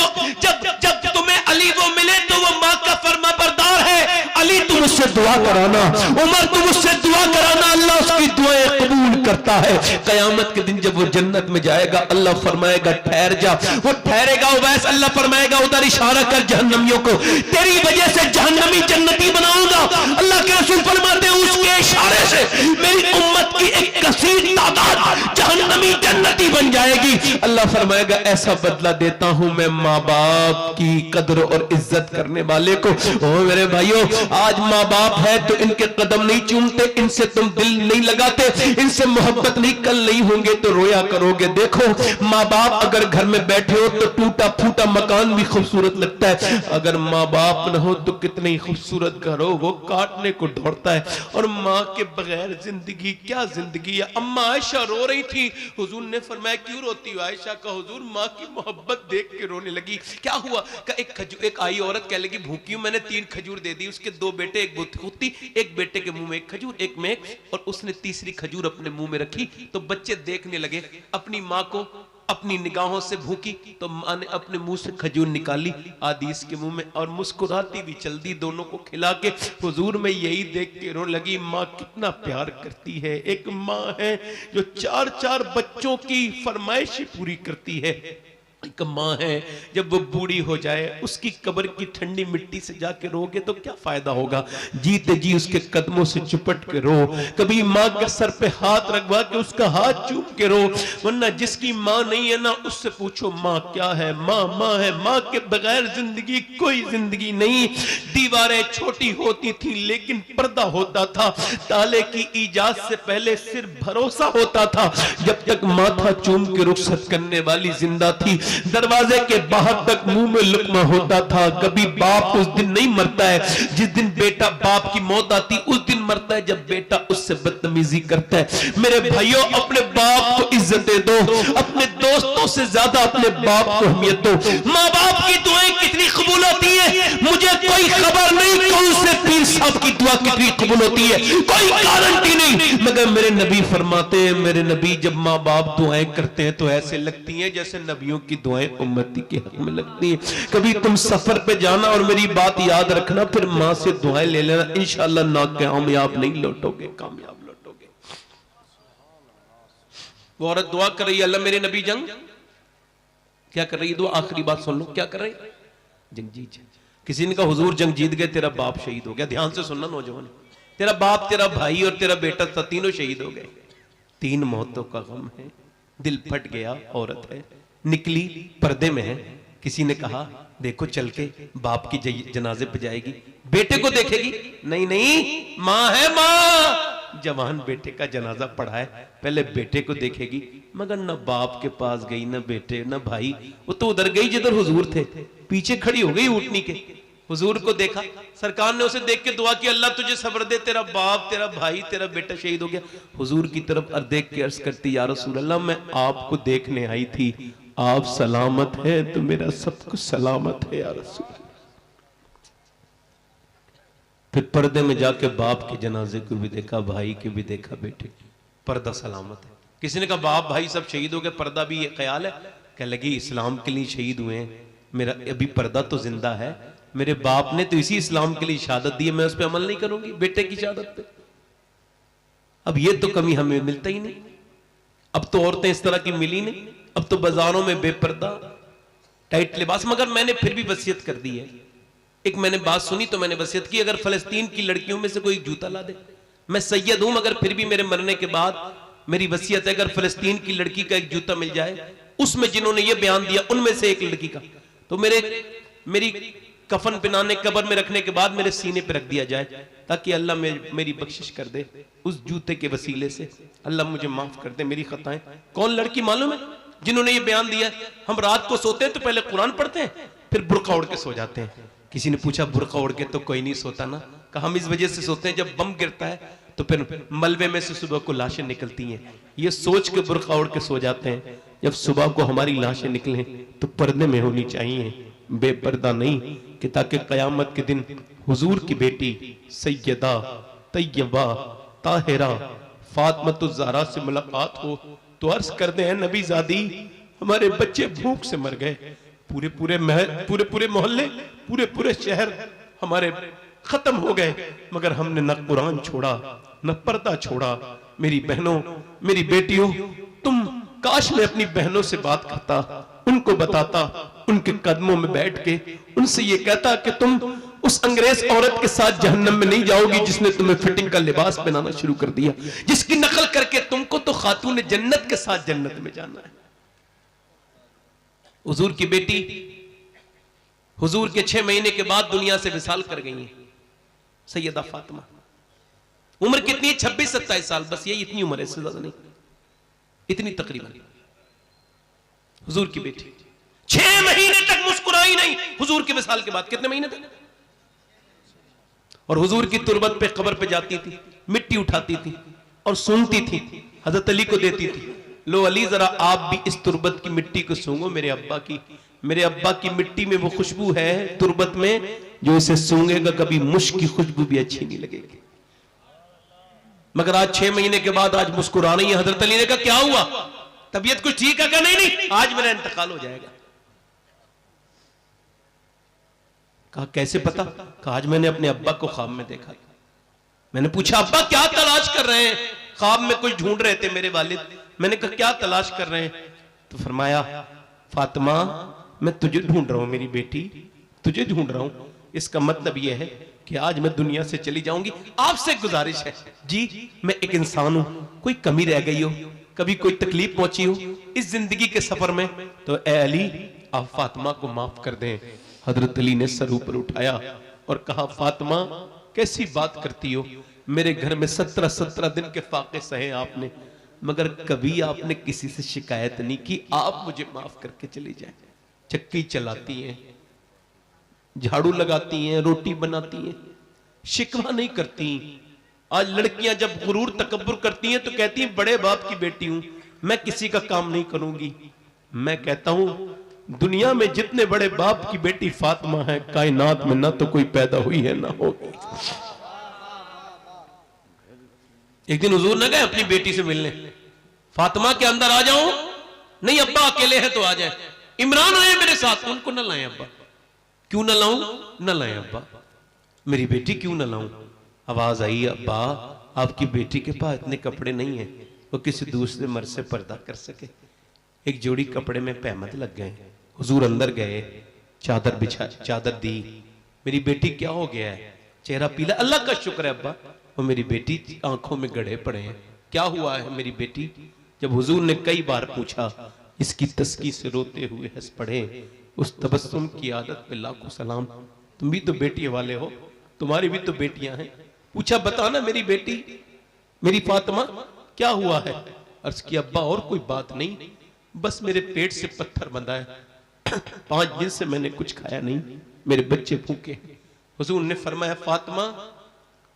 तुम्हें अली वो मिले तो वो माँ का फरमा बरदार है, अली तुम उससे दुआ कराना, उमर तुम उससे दुआ कराना, अल्लाह उसकी दुआएं कबूल करता है। कयामत के दिन जब वो जन्नत में जाएगा अल्लाह फरमाएगा ठहर जा, वो ठहरेगा उवैस, अल्लाह फरमाएगा उधर इशारा कर जहन्नमियों को, तेरी वजह से जहन्नमी जन्नती बनाऊंगा। अल्लाह के रसूल फरमाते हैं उसके इशारे से मेरी उम्मत की एक कसीर तादाद जहन्नमी जन्नती बन जाएगी। अल्लाह फरमाएगा ऐसा बदला देता हूं मैं माँ बाप की कदर और इज्जत करने वाले को। ओ मेरे भाइयों, आज माँ बाप है तो इनके कदम नहीं चूमते, इनसे तुम दिल नहीं लगाते, इनसे मोहब्बत नहीं, कल नहीं होंगे तो रोया करोगे। देखो माँ बाप अगर घर में बैठे हो तो टूटा फूटा मकान भी खूबसूरत लगता है, अगर माँ बाप न हो तो कितनी खूबसूरत घर हो वो काटने को दौड़ता है। और माँ के बगैर जिंदगी क्या जिंदगी है। अम्मा आयशा रो रही थी, हुजूर ने फरमाया क्यों रोती हो आयशा? का हुजूर माँ की मोहब्बत देख के रोने लगी। क्या हुआ? का एक आई औरत कह लगी भूखी हूं, मैंने 3 खजूर दे दी, उसके 2 बेटे, एक बुत्ती, एक बेटे के मुंह में 1 खजूर, एक में, और उसने तीसरी खजूर अपने मुंह में रखी तो बच्चे देखने लगे अपनी माँ को अपनी निगाहों से भूखी, तो माँ ने अपने मुंह से खजूर निकाली आदि इसके मुंह में और मुस्कुराती भी चल दी दोनों को खिला के। हुजूर में यही देख के रो लगी माँ कितना प्यार करती है। एक माँ है जो 4-4 बच्चों की फरमाइशें पूरी करती है। एक माँ है जब वो बूढ़ी हो जाए उसकी कब्र की ठंडी मिट्टी से जाके रोगे तो क्या फायदा होगा, जीते जी उसके कदमों से चिपट के रो, कभी माँ के सर पे हाथ रखवा के उसका हाथ चूम के रो। वरना जिसकी माँ नहीं है ना उससे पूछो माँ क्या है। माँ माँ है, माँ के बगैर जिंदगी कोई जिंदगी नहीं। दीवारें छोटी होती थी लेकिन पर्दा होता था, ताले की इजाजत से पहले सिर्फ भरोसा होता था। जब तक माथा चूम के रुखसत करने वाली जिंदा थी, दरवाजे के बाहर तक मुंह में लुकमा होता था। कभी बाप उस दिन नहीं मरता है जिस दिन बेटा, बाप की मौत आती उस दिन मरता है जब बेटा उससे बदतमीजी करता है। मेरे भाइयों, अपने बाप को इज्जत दो, अपने दोस्तों से ज्यादा अपने बाप को अहमियत दो। माँ बाप की दुआएं कितनी कबूल होती है मुझे कोई खबर नहीं, कौन से पीर साहब की दुआ कितनी कबूल होती है कोई गारंटी नहीं, मगर मेरे नबी फरमाते हैं, मेरे नबी जब माँ बाप दुआएं करते हैं तो ऐसे लगती हैं जैसे नबियों की दुआएं उम्मती के हक में लगती हैं। कभी तुम सफर पे जाना और मेरी बात याद रखना, फिर मां से दुआएं ले लेना, इंशाअल्लाह ना कामयाब नहीं लौटोगे, कामयाब लौटोगे। वो औरत दुआ कर रही है, अल्लाह मेरे नबी जंग क्या कर रही है? दुआ आखिरी बात सुन लो, क्या कर रही? जंग जीत। किसी ने कहा हुजूर जंग जीत गए, तेरा बाप शहीद हो गया। ध्यान से सुनना नौजवान, तेरा बाप, तेरा भाई और तेरा बेटा था, तीनों शहीद हो गए। 3 मौतों का गम है, दिल फट गया। औरत है, निकली, पर्दे में है। किसी ने कहा देखो चल के बाप की जनाजे पे जाएगी, बेटे को देखेगी, नहीं नहीं मां है, मां जवान बेटे का जनाजा पढ़ा है, पहले बेटे को देखेगी। मगर न बाप के पास गई, न बेटे, न भाई, वो तो उधर गई जिधर हुजूर थे, पीछे खड़ी हो गई ऊँटनी के। हुजूर को देखा, सरकार ने उसे देख के दुआ की, अल्लाह तुझे सब्र दे, तेरा बाप, तेरा भाई, तेरा बेटा शहीद हो गया। हुजूर की तरफ देख के अर्ज करती, या रसूल अल्लाह मैं आपको देखने आई थी, आप सलामत है तो मेरा सब कुछ सलामत है या रसूल। फिर पर्दे में जाके बाप के जनाजे को भी देखा, भाई के भी देखा, बेटे, पर्दा सलामत है। किसी ने कहा बाप भाई सब शहीद हो गए, पर्दा भी ये ख्याल है? कह लगी इस्लाम के लिए शहीद हुए हैं, मेरा अभी पर्दा तो जिंदा है, मेरे बाप ने तो इसी इस्लाम के लिए शहादत दी है, मैं उस पर अमल नहीं करूंगी बेटे की शहादत पे। अब ये तो कमी हमें मिलता ही नहीं। अब तो औरतें इस तरह की मिली नहीं, अब तो बाजारों में बेपर्दा टाइट लिबास। मगर मैंने फिर भी वसीयत कर दी है, एक मैंने बात सुनी तो मैंने वसीयत की, अगर फलस्तीन की लड़कियों में से कोई जूता ला दे, मैं सैयद हूं मगर फिर भी मेरे मरने के बाद मेरी वसीयत है, अगर फलस्तीन की लड़की का एक जूता मिल जाए, उसमें जिन्होंने ये बयान दिया उनमें से एक लड़की का, तो मेरी कफन पिनाने कब्र में रखने के बाद मेरे सीने पे रख दिया जाए, ताकि अल्लाह मेरी बख्शिश कर दे उस जूते के वसीले से, अल्लाह मुझे माफ कर दे मेरी खताएं। कौन लड़की मालूम है जिन्होंने ये बयान दिया? हम रात को सोते हैं तो पहले कुरान पढ़ते हैं, फिर बुर्का ओढ़ के सो जाते हैं। किसी ने पूछा बुर्का ओढ़ के तो कोई नहीं सोता ना? कहा हम इस वजह से सोते हैं, जब बम गिरता है तो फिर मलबे में से सुबह को लाशें निकलती हैं, ये सोच के बुर्का ओढ़ के सो जाते हैं, जब सुबह को हमारी लाशें निकलें तो पर्दे में होनी चाहिए, बेपर्दा नहीं, कि ताकि कयामत के दिन हुजूर की बेटी सैयदा तैयबा ताहिरा फातिमा ज़हरा से मुलाकात हो तो अर्ज कर दे, नबी ज़ादी हमारे बच्चे भूख से मर गए, पूरे मोहल्ले, पूरे शहर हमारे खत्म हो गए, मगर हमने न कुरान छोड़ा न पर्दा छोड़ा। मेरी बहनों, मेरी बेटियों, तुम काश मैं अपनी बहनों से बात करता, उनको बताता, उनके कदमों में बैठ के उनसे ये कहता कि तुम उस अंग्रेज औरत के साथ जहन्नम में नहीं जाओगी जिसने तुम्हें फिटिंग का लिबास पहनाना शुरू कर दिया, जिसकी नकल करके तुमको तो खातून जन्नत के साथ जन्नत में जाना है। हुजूर की बेटी हुजूर के 6 महीने के बाद दुनिया से विसाल कर गई है, सैयदा फातिमा। उम्र कितनी है? 26-27 साल, बस यही इतनी उम्र है, इससे ज्यादा नहीं, इतनी तकरीबन। हुजूर की बेटी 6 महीने तक मुस्कुराई नहीं हुजूर के विसाल के बाद। कितने महीने तक? और हुजूर की तुरबत पे, कब्र पे जाती थी, मिट्टी उठाती थी और सूंघती थी, हजरत अली को देती थी, लो अली जरा आप भी इस तुरबत की मिट्टी को सूंघो, मेरे अब्बा की मिट्टी में वो खुशबू है तुरबत में, जो इसे सूंघेगा कभी मुश्क की खुशबू भी अच्छी नहीं लगेगी। मगर आज 6 महीने के बाद आज मुस्कुरा रही है। हजरत अली ने कहा क्या हुआ, तबीयत कुछ ठीक है? क्या नहीं, आज मेरा इंतकाल हो जाएगा। कहा कैसे पता? कहा आज मैंने अपने अब्बा को ख्वाब में देखा। मैंने पूछा अब्बा क्या तलाश कर रहे हैं? ख्वाब में कुछ ढूंढ रहे थे मेरे वालिद। मैंने कहा क्या तलाश कर रहे हैं? तो फरमाया फातिमा मैं तुझे ढूंढ रहा हूं मेरी बेटी, तुझे ढूंढ रहा हूं। इसका मतलब यह है कि आज मैं दुनिया से चली जाऊंगी। आपसे गुजारिश है जी, मैं एक इंसान हूं, कोई कमी रह गई हो, कभी कोई तकलीफ पहुंची हो इस जिंदगी के सफर में, तो ए अली आप फातिमा को माफ कर दें। हजरत अली ने सर ऊपर उठाया और कहा फातिमा कैसी बात करती हो, मेरे घर में 17 दिन के फाके सहे आपने, मगर कभी आपने किसी से शिकायत नहीं की, आप मुझे माफ करके चली जाए। चक्की चलाती हैं, झाड़ू लगाती हैं, रोटी बनाती हैं, शिकवा नहीं करती। आज लड़कियां जब गुरूर तकब्बुर करती हैं तो कहती हैं बड़े बाप की बेटी हूं, मैं किसी का काम नहीं करूंगी। मैं कहता हूं दुनिया में जितने बड़े बाप की बेटी फातिमा है, कायनात में ना तो कोई पैदा हुई है ना होगी। एक दिन हुजूर न गए अपनी बेटी से मिलने, फातिमा के अंदर आ जाऊं? नहीं अब्बा अकेले हैं तो आ जाए। इमरान आए मेरे साथ, उनको न लाएं अब्बा। क्यों न लाऊं? न लाएं अब्बा। मेरी बेटी क्यों न लाऊं? आवाज आई अब्बा आपकी बेटी के पास इतने कपड़े नहीं है वो किसी दूसरे मर्द से पर्दा कर सके। एक जोड़ी कपड़े में पहमत लग गए। हुजूर अंदर गए, चादर बिछा, चादर दी। मेरी बेटी क्या हो गया है? चेहरा पीला। अल्लाह का शुक्र है अब्बा, वो मेरी बेटी आंखों में गड़े पड़े हैं। क्या हुआ है मेरी बेटी? जब हुजूर ने कई बार पूछा, इसकी तस्की से रोते हुए हंस पड़े। उस तबस्सुम की आदत पे लाखों सलाम। तुम भी तो बेटी वाले हो, तुम्हारी भी तो बेटियां हैं। पूछा बताना मेरी बेटी, मेरी फातिमा क्या हुआ है? अर्ज किया अब्बा और कोई बात नहीं, बस मेरे पेट से पत्थर बंधा है, 5 दिन से मैंने कुछ खाया नहीं, मेरे बच्चे भूखे। हुजूर ने फरमाया फातिमा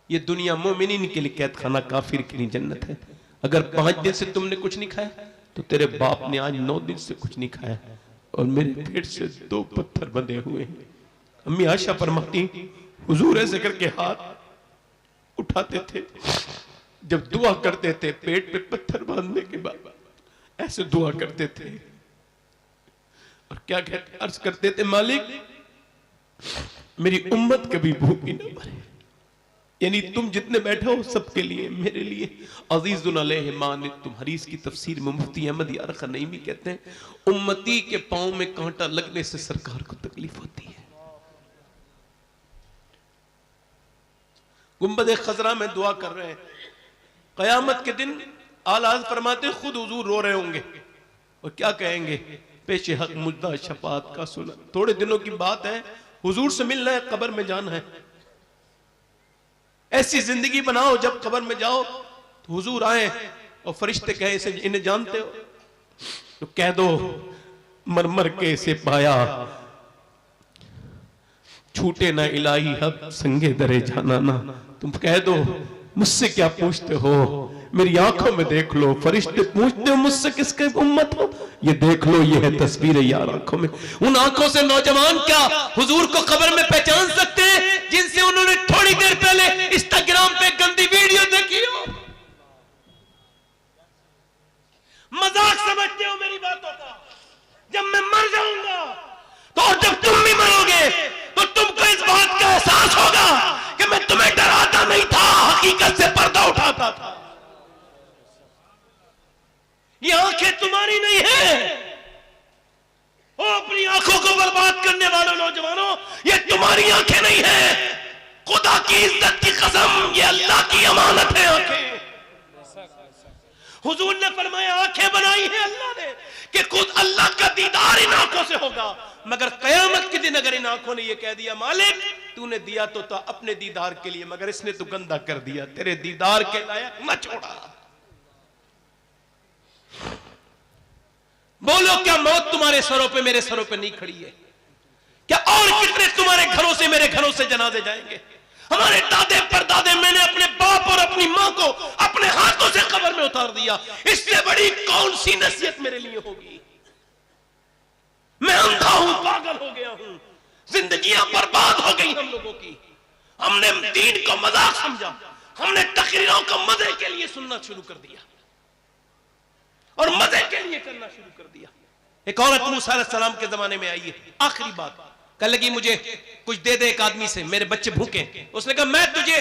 ये दुनिया मोमिनीन के लिए कैद खाना, काफिर के लिए जन्नत है। अगर 5 दिन से तुमने कुछ नहीं खाया तो तेरे बाप ने आज 9 दिन से कुछ नहीं खाया और मेरे पेट से 2 पत्थर बंधे हुए हैं। अम्मी आयशा फरमाती हुजूर ऐसे करके हाथ उठाते थे, जब दुआ करते थे पेट पे पत्थर बांधने के बाद ऐसे दुआ करते थे और क्या कहते, अर्ज करते थे मालिक मेरी उम्मत कभी भूखी न मरे। यानी तुम जितने बैठे हो सबके लिए, मेरे लिए अजीजुन अलैहि मान। तुम हदीस की तफसीर में मुफ्ती अहमद यार खनईमी कहते हैं उम्मती के पांव में कांटा लगने से सरकार को तकलीफ होती है। गुंबद खजरा में दुआ कर रहे हैं, कयामत के दिन आला फरमाते खुद हुजूर रो रहे होंगे और क्या कहेंगे, पेश हक मुद्दा शफात का सुना। थोड़े दिनों की बात है, हुजूर से मिलना है, कब्र में जाना है। ऐसी जिंदगी बनाओ जब कब्र में जाओ तो हुजूर आए और फरिश्ते कहे इसे इन्हें जानते हो, तो कह दो मर मर के इसे पाया, छूटे ना इलाही हक संगे दरे जाना ना। तुम कह दो मुझसे क्या पूछते हो, मेरी आंखों में देख लो। फरिश्ते पूछते हो मुझसे किसके उम्मत हो, ये देख लो ये है तस्वीर यार आंखों में। उन आंखों से नौजवान क्या हुजूर को कब्र में पहचान सकते हैं जिनसे उन्होंने थोड़ी देर पहले इंस्टाग्राम पे गंदी वीडियो देखी हो। मजाक समझते हो मेरी बातों का? जब मैं मर जाऊंगा तो और जब तुम भी मरोगे तो तुमको इस बात का एहसास होगा कि मैं तुम्हें डराता नहीं था, हकीकत से पर्दा उठाता था। ये आंखें तुम्हारी नहीं है, ओ अपनी आंखों को बर्बाद करने वालों नौजवानों, ये तुम्हारी आंखें नहीं है, खुदा की इज्जत की कसम, ये अल्लाह की अमानत है आंखें। हुजूर ने फरमाया आंखें बनाई है अल्लाह ने कि खुद अल्लाह का दीदार इन आंखों से होगा, मगर कयामत के दिन अगर इन आंखों ने यह कह दिया मालिक तूने दिया तो था अपने दीदार के लिए, मगर इसने तो गंदा कर दिया, तेरे दीदार के लायक न छोड़ा। बोलो क्या मौत तुम्हारे सरों पे मेरे सरों पे नहीं खड़ी है? क्या और कितने तुम्हारे घरों से मेरे घरों से जनाजे जाएंगे? हमारे दादे परदादे, मैंने अपने बाप और अपनी मां को अपने हाथों से कब्र में उतार दिया, इससे बड़ी कौन सी नसीहत मेरे लिए होगी? मैं अंधा हूं, पागल हो गया हूं, जिंदगियां बर्बाद हो गई हम लोगों की। हमने दीन को मजाक समझा, हमने तकरीरों को मजे के लिए सुनना शुरू कर दिया और मजे के लिए करना शुरू कर दिया। एक औरत मूसा अलैहिस्सलाम के जमाने में आई है, आखिरी बात कह लगी मुझे कुछ दे दे एक आदमी से, मेरे बच्चे भूखे। उसने कहा मैं तुझे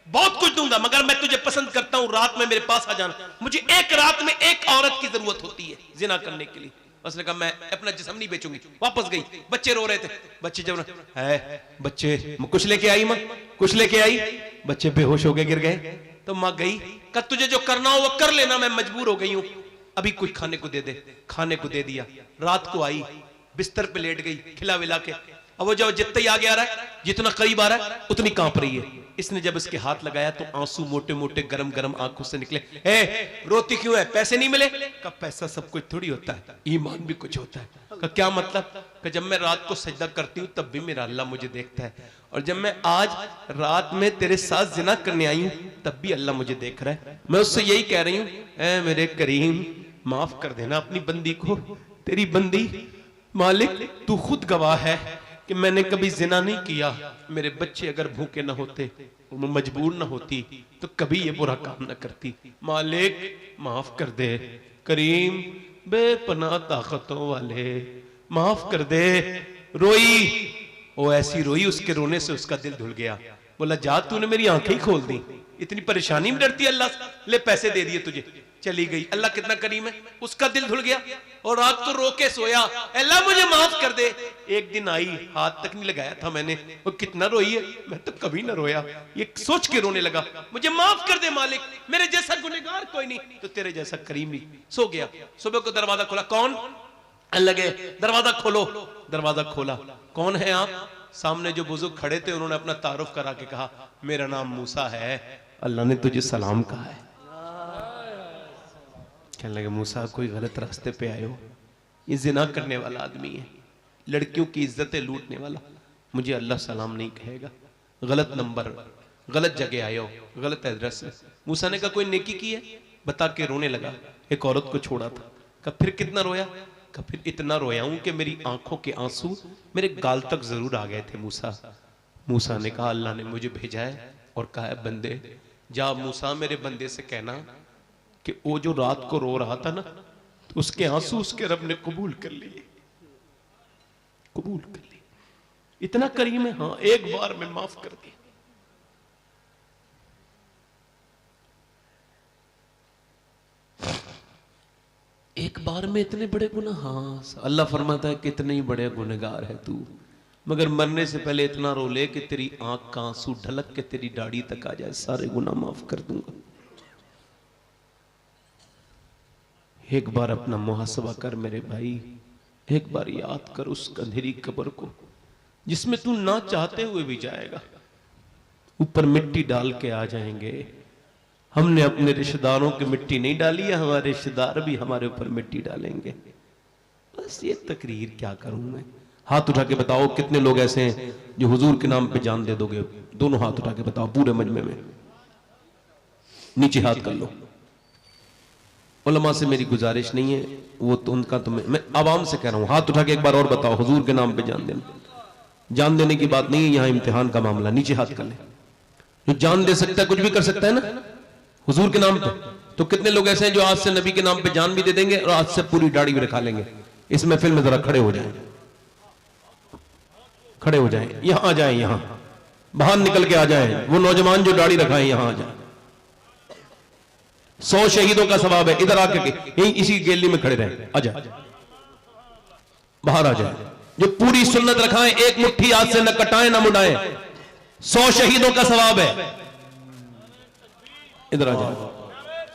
बहुत कुछ दूंगा, मगर मैं तुझे पसंद करता हूं, रात में मेरे पास आ जाना, मुझे एक रात में एक औरत की जरूरत होती है जिना करने के लिए। उसने कहा मैं अपना जिस्म नहीं बेचूंगी। वापस गई, बच्चे रो रहे थे, बच्चे जब है बच्चे कुछ लेके आई, मां कुछ लेके आई, बच्चे बेहोश हो गए, गिर गए। तो मां गई, कहा तुझे जो करना हो वो कर लेना, मैं मजबूर हो गई हूं, अभी कुछ खाने को दे दे। खाने को दे दिया, रात को आई, बिस्तर पे लेट गई खिला विला के। अब वो जब जितना ही आगे आ रहा है, जितना करीब आ रहा है उतनी कांप रही है। इसने जब इसके हाथ लगाया तो आंसू मोटे मोटे गरम गरम आंखों से निकले। रोती क्यों है? पैसे नहीं मिले? का पैसा सब कुछ थोड़ी होता है, ईमान भी कुछ होता है। का क्या मतलब? कि जब मैं रात को सजदा करती हूँ तब भी मेरा अल्लाह मुझे देखता है, और जब मैं आज रात में तेरे साथ जिना करने आई हूँ तब भी अल्लाह मुझे देख रहा है। मैं उससे यही कह रही हूँ, ऐ मेरे करीम माफ कर देना अपनी बंदी को, तेरी बंदी मालिक तू खुद गवाह है कि मैंने कभी जिना नहीं किया। मेरे बच्चे अगर भूखे न होते, मजबूर न होती, तो कभी ये बुरा काम न करती। मालिक माफ कर दे, करीम बेपनाह ताकतों वाले माफ कर दे। रोई, वो ऐसी रोई, उसके रोने से उसका दिल धुल गया। बोला जा तूने मेरी आंखें ही खोल दी, इतनी परेशानी में डरती अल्लाह से, ले पैसे दे दिए तुझे, चली गई। अल्लाह कितना करीम है, उसका दिल धुल गया और रात को रो के सोया, अल्लाह मुझे माफ कर दे। एक दिन आई, हाथ तक नहीं लगाया था मैंने, वो कितना रोई है, मैं तो कभी ना रोया। ये सोच के रोने लगा, मुझे माफ कर दे मालिक, मेरे जैसा गुनहगार कोई नहीं, तो तेरे जैसा करीम नहीं। सो गया, सुबह को दरवाजा खोला, कौन? लगे दरवाजा खोलो, दरवाजा खोला, कौन है आप? सामने जो बुजुर्ग खड़े थे उन्होंने अपना तारुफ करा के कहा मेरा नाम मूसा है, अल्लाह ने तुझे सलाम कहा है। कहने लगे मूसा कोई गलत रास्ते पे आए हो, ये जिना करने वाला आदमी है, लड़कियों की इज्जतें लूटने वाला, मुझे अल्लाह सलाम नहीं कहेगा, गलत नंबर, गलत जगह आए हो, गलत एड्रेस है। मूसा ने कहा कोई नेकी की है? बता के रोने लगा। एक औरत को छोड़ा था। कहा फिर कितना रोया? कहा फिर इतना रोया हूं कि मेरी आंखों के आंसू मेरे गाल तक जरूर आ गए थे मूसा। मूसा ने कहा अल्लाह ने मुझे भेजा है और कहा है बंदे जा मूसा मेरे बंदे से कहना कि वो जो रात को रो रहा था ना, तो उसके आंसू उसके रब ने कबूल कर लिए, कबूल कर लिए। इतना करीम है, हाँ एक बार में माफ कर दिया। एक बार में इतने बड़े गुनाह? हाँ, अल्लाह फरमाता है कितने ही बड़े गुनहगार है तू, मगर मरने से पहले इतना रो ले कि तेरी आंख का आंसू ढलक के तेरी दाढ़ी तक आ जाए, सारे गुनाह माफ कर दूंगा। एक बार अपना मुहासबा कर मेरे भाई, एक बार याद कर उस अंधेरी कब्र को जिसमें तू ना चाहते हुए भी जाएगा। ऊपर मिट्टी डाल के आ जाएंगे। हमने अपने रिश्तेदारों की मिट्टी नहीं डाली है, हमारे रिश्तेदार भी हमारे ऊपर मिट्टी डालेंगे। बस ये तकरीर क्या करूं मैं? हाथ उठा के बताओ कितने लोग ऐसे हैं जो हुजूर के नाम पे जान दे दोगे? दोनों हाथ उठा के बताओ पूरे मजमे में, नीचे हाथ कर लो। उलमा से मेरी गुजारिश नहीं है, वो तो उनका, तो मैं आवाम से कह रहा हूं, हाथ उठा के एक बार और बताओ हुजूर के नाम पे जान देना। जान देने की बात नहीं है, यहां इम्तिहान का मामला। नीचे हाथ कर ले। जो जान दे सकता है कुछ भी कर सकता है ना हुजूर के नाम पे। तो कितने लोग ऐसे हैं जो आज से नबी के नाम पे जान भी दे देंगे और आज से पूरी दाढ़ी भी रखा लेंगे। इस महफिल में जरा खड़े हो जाएं, खड़े हो जाएं, यहां आ जाएं, यहां बाहर निकल के आ जाएं। वो नौजवान जो दाढ़ी रखाएं यहां आ जाएं। 100 शहीदों का सवाब है। इधर आके यही इसी गैलरी में खड़े रहें। आ जा, बाहर आ जाए। जो पूरी सुन्नत रखाएं, एक मुट्ठी हाथ से न कटाएं न मुड़ाएं, 100 शहीदों का सवाब है। इधर आ जाओ,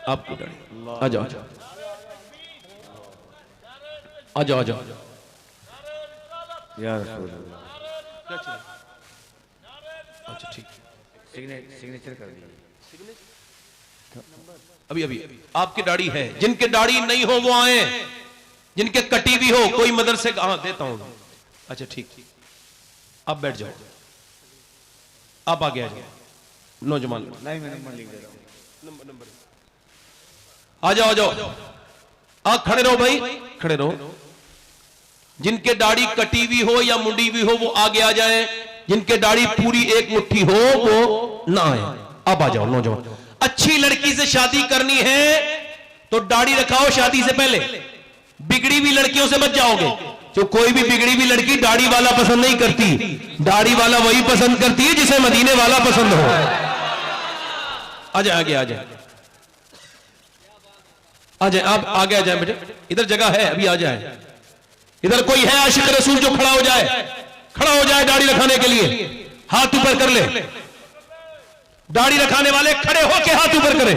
आपकी दाढ़ी, आ जाओ, आ जाओ, आ जाओ, आ जाओ। अच्छा ठीक, सिग्नेचर कर दिया। अभी अभी आपकी दाढ़ी है, जिनके दाढ़ी नहीं हो वो आए, जिनके कटी भी हो, कोई मदरसे का, हाँ देता हूं। अच्छा ठीक, आप बैठ जाओ, आप आगे आ जाओ। नौजवान नहीं, मैं नंबर लिख दे रहा हूं। आ जाओ, आ जाओ, आप खड़े रहो भाई, खड़े रहो। जिनके दाढ़ी कटी हुई हो या मुंडी हुई हो वो आगे आ जाए, जिनके दाढ़ी पूरी एक मुट्ठी हो वो ना आए। आप आ जाओ नौजवान। अच्छी लड़की से शादी करनी है तो दाढ़ी रखाओ शादी से पहले, बिगड़ी हुई लड़कियों से बच जाओगे। जो कोई भी बिगड़ी हुई लड़की दाढ़ी वाला पसंद नहीं करती, दाढ़ी वाला वही पसंद करती है जिसे मदीने वाला पसंद हो। आ जाए, आगे आ जाए, आ जाए, आप आगे आ जाए बेटे, इधर जगह है, अभी आ जाए। इधर कोई है आशिक रसूल जो खड़ा हो जाए, खड़ा हो जाए दाढ़ी रखाने के लिए, हाथ ऊपर कर ले। दाढ़ी रखाने वाले खड़े होके हाथ ऊपर करें।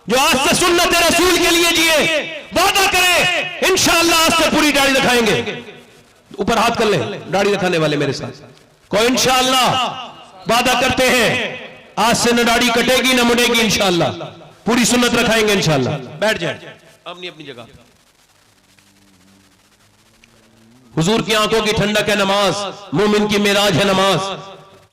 जो आज से सुन्नत रसूल के लिए जिए, वादा करें इंशाअल्लाह आज से पूरी दाढ़ी रखाएंगे। ऊपर हाथ कर ले दाढ़ी रखाने वाले मेरे साथ, कोई इंशाअल्लाह वादा करते हैं आज से न दाढ़ी कटेगी न मुड़ेगी, इंशाअल्लाह पूरी सुन्नत रखाएंगे इंशाअल्लाह। बैठ जाए अपनी अपनी जगह। हुजूर की आंखों की ठंडक है नमाज, मोमिन की मेराज है नमाज।